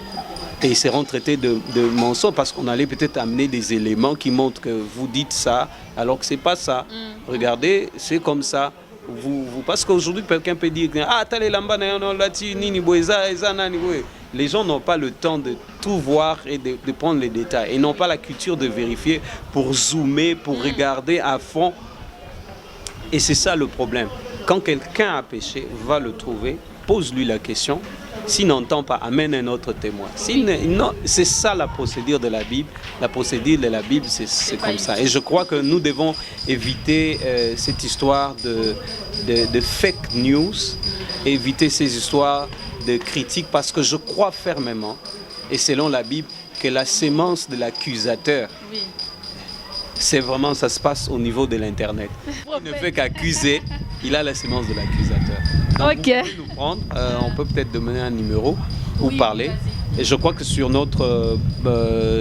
Et ils seront traités de mensonges parce qu'on allait peut-être amener des éléments qui montrent que vous dites ça, alors que ce n'est pas ça. Regardez, c'est comme ça. Parce qu'aujourd'hui, quelqu'un peut dire les gens n'ont pas le temps de tout voir et de prendre les détails. Ils n'ont pas la culture de vérifier pour zoomer, pour regarder à fond. Et c'est ça le problème. Quand quelqu'un a péché, va le trouver, pose-lui la question. S'il n'entend pas, amène un autre témoin. Non, c'est ça la procédure de la Bible. La procédure de la Bible, c'est comme ça. Et je crois que nous devons éviter cette histoire de fake news, éviter ces histoires de critiques, parce que je crois fermement, et selon la Bible, que la sémence de l'accusateur, c'est vraiment, ça se passe au niveau de l'Internet. Il ne fait qu'accuser, il a la sémence de l'accusateur. Donc, Ok. vous pouvez nous prendre, on peut peut-être demander un numéro ou parler. Et je crois que sur notre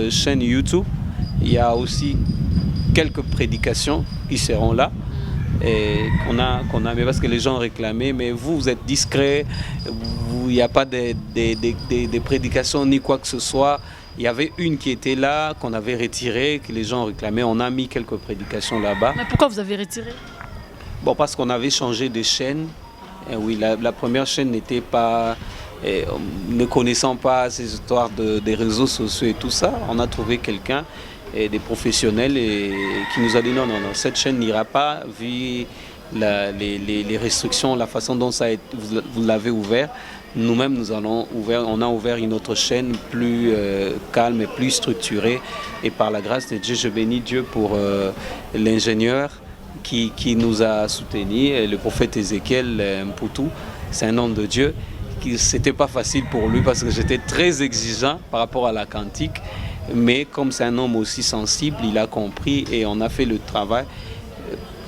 chaîne YouTube, il y a aussi quelques prédications qui seront là. Et qu'on a, mais parce que les gens réclamaient, mais vous êtes discrets, il n'y a pas des prédications ni quoi que ce soit. Il y avait une qui était là, qu'on avait retirée, que les gens réclamaient. On a mis quelques prédications là-bas. Mais pourquoi vous avez retiré? Bon, parce qu'on avait changé de chaîne. Et oui, la première chaîne n'était pas... ne connaissant pas ces histoires des réseaux sociaux et tout ça, on a trouvé quelqu'un, des professionnels, qui nous a dit non, cette chaîne n'ira pas, vu les restrictions, la façon dont vous l'avez ouvert. Nous-mêmes, on a ouvert une autre chaîne plus calme et plus structurée. Et par la grâce de Dieu, je bénis Dieu pour l'ingénieur qui nous a soutenus, le prophète Ézéchiel Mpoutou. C'est un homme de Dieu. C'était pas facile pour lui parce que j'étais très exigeant par rapport à la cantique. Mais comme c'est un homme aussi sensible, il a compris et on a fait le travail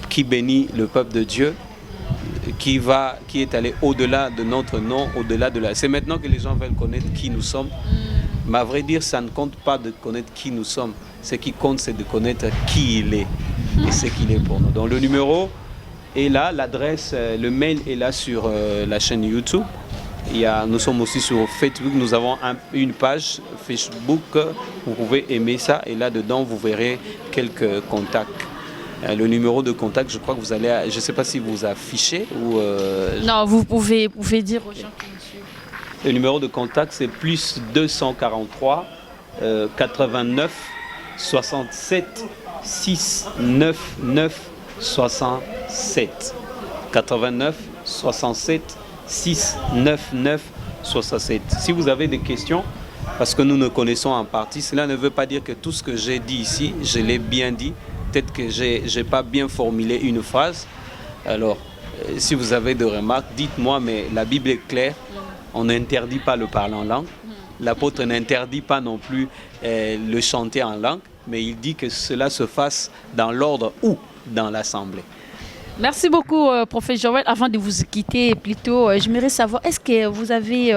qui bénit le peuple de Dieu. Qui est allé au-delà de notre nom, au-delà de la... C'est maintenant que les gens veulent connaître qui nous sommes. Mais à vrai dire, ça ne compte pas de connaître qui nous sommes. Ce qui compte, c'est de connaître qui il est et ce qu'il est pour nous. Donc le numéro est là, l'adresse, le mail est là sur la chaîne YouTube. Nous sommes aussi sur Facebook, nous avons une page Facebook, vous pouvez aimer ça et là-dedans, vous verrez quelques contacts. Le numéro de contact, je crois que vous allez... Je ne sais pas si vous affichez ou... Non, vous pouvez dire aux gens qui nous suivent. Le numéro de contact, c'est plus 243 89 67 699 67. 89 67 699 67. Si vous avez des questions, parce que nous nous connaissons en partie, cela ne veut pas dire que tout ce que j'ai dit ici, je l'ai bien dit. Peut-être que je n'ai pas bien formulé une phrase. Alors, si vous avez des remarques, dites-moi, mais la Bible est claire. On n'interdit pas le parler en langue. L'apôtre n'interdit pas non plus le chanter en langue, mais il dit que cela se fasse dans l'ordre ou dans l'assemblée. Merci beaucoup, prophète Joël. Avant de vous quitter, plutôt, j'aimerais savoir, est-ce que vous avez,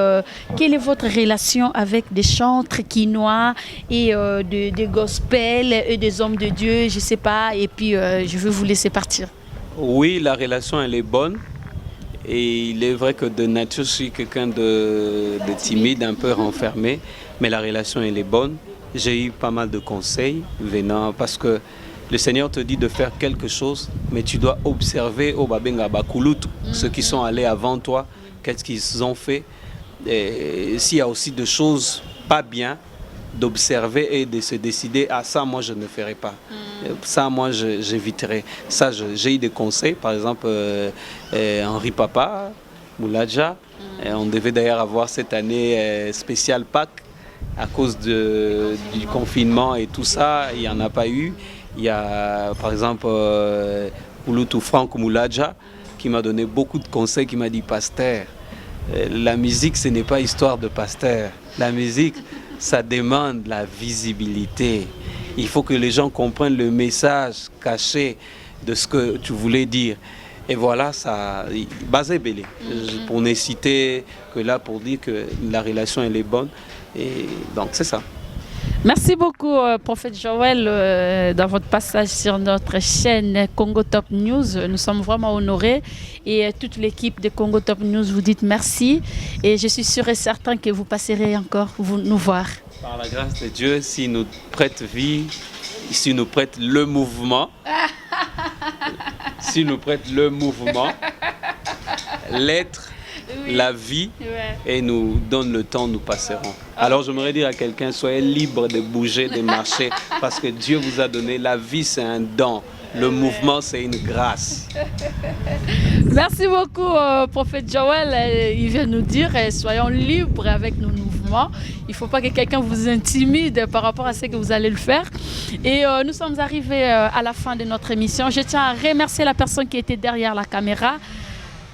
quelle est votre relation avec des chantres quinois et des gospels et des hommes de Dieu, je ne sais pas, et puis je vais vous laisser partir. Oui, la relation, elle est bonne. Et il est vrai que de nature, je suis quelqu'un de timide, un peu renfermé, mais la relation, elle est bonne. J'ai eu pas mal de conseils venant, parce que le Seigneur te dit de faire quelque chose, mais tu dois observer au Babenga Bakulutu, ceux qui sont allés avant toi, qu'est-ce qu'ils ont fait. S'il y a aussi des choses pas bien, d'observer et de se décider, ah ça moi je ne ferai pas, ça moi j'éviterai. Ça j'ai eu des conseils, par exemple Henri Papa, Mouladja, on devait d'ailleurs avoir cette année spéciale Pâques à cause du confinement et tout ça, il n'y en a pas eu. Il y a par exemple Kulutu Franck Mouladja qui m'a donné beaucoup de conseils, qui m'a dit pasteur, la musique ce n'est pas histoire de pasteur, la musique ça demande la visibilité. Il faut que les gens comprennent le message caché de ce que tu voulais dire. Et voilà, ça, basé belé. Pour ne citer que là pour dire que la relation elle est bonne. Et donc c'est ça. Merci beaucoup, prophète Joël, dans votre passage sur notre chaîne Congo Top News. Nous sommes vraiment honorés et toute l'équipe de Congo Top News vous dit merci. Et je suis sûr et certain que vous passerez encore nous voir. Par la grâce de Dieu, s'il nous prête vie, s'il nous prête le mouvement, s'il nous prête le mouvement, l'être, la vie, et nous donne le temps, nous passerons. Alors j'aimerais dire à quelqu'un, soyez libre de bouger, de marcher, parce que Dieu vous a donné la vie, c'est un don. Le mouvement, c'est une grâce. Merci beaucoup, prophète Joël. Il vient nous dire, soyons libres avec nos mouvements. Il ne faut pas que quelqu'un vous intimide par rapport à ce que vous allez le faire. Et nous sommes arrivés à la fin de notre émission. Je tiens à remercier la personne qui était derrière la caméra,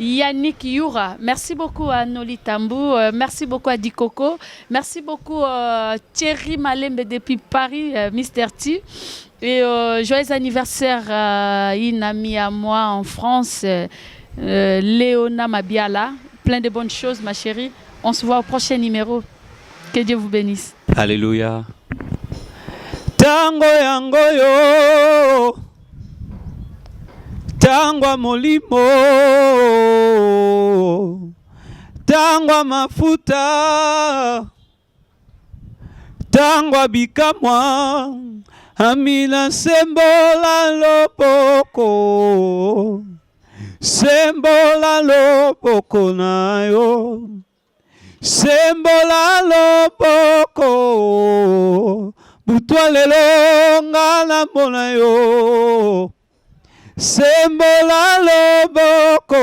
Yannick Youra. Merci beaucoup à Noli Tambou. Merci beaucoup à Dikoko. Merci beaucoup à Thierry Malembe depuis Paris, Mr. T. Et joyeux anniversaire à une amie à moi en France, Léona Mabiala. Plein de bonnes choses, ma chérie. On se voit au prochain numéro. Que Dieu vous bénisse. Alléluia. Tango yango yo, tango molimo, tango mafuta, tango bikamwa, amina sembola lopoko, sembola lopoko na yo. Sembola lopoko, butwa lelo ngala mona yo. Sembola lopoko,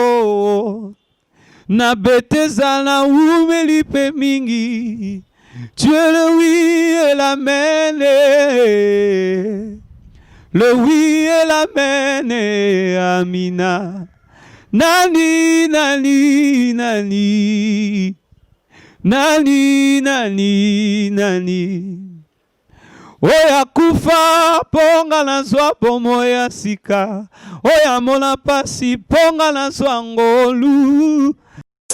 na beteza na umelipe mingi. Tu es le oui et l'amen, le oui et l'amen, amina. Nani, nani, nani. Nani, nani, nani. Oya kufa, ponga na zwa pomo ya sika. Oya mona pasi, ponga na zwa ngolu.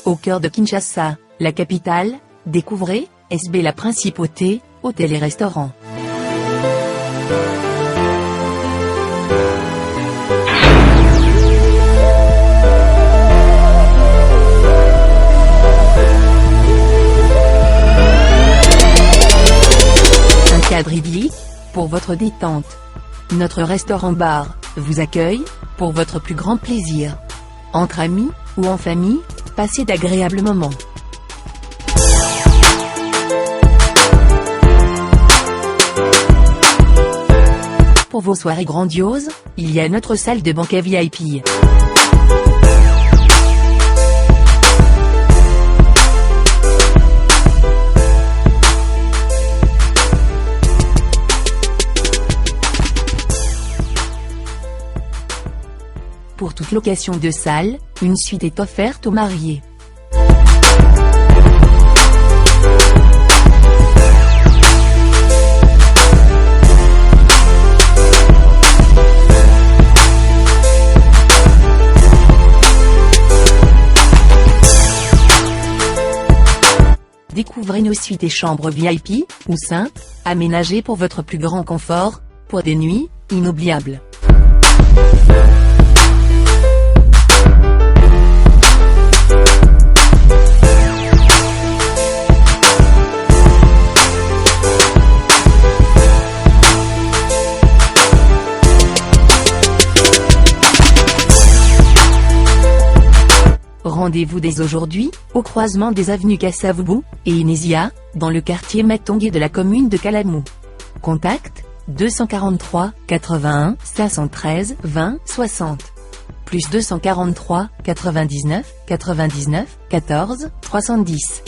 Au cœur de Kinshasa, la capitale, découvrez SB la Principauté, hôtel et restaurant. Cadre idyllique, pour votre détente. Notre restaurant-bar vous accueille, pour votre plus grand plaisir. Entre amis, ou en famille, passez d'agréables moments. Pour vos soirées grandioses, il y a notre salle de banquet VIP. Pour toute location de salle, une suite est offerte aux mariés. Découvrez nos suites et chambres VIP, ou simples, aménagées pour votre plus grand confort, pour des nuits inoubliables. Rendez-vous dès aujourd'hui, au croisement des avenues Kassavubu et Inésia, dans le quartier Matongé de la commune de Kalamou. Contact 243 81 513 20 60 plus 243 99 99 14 310.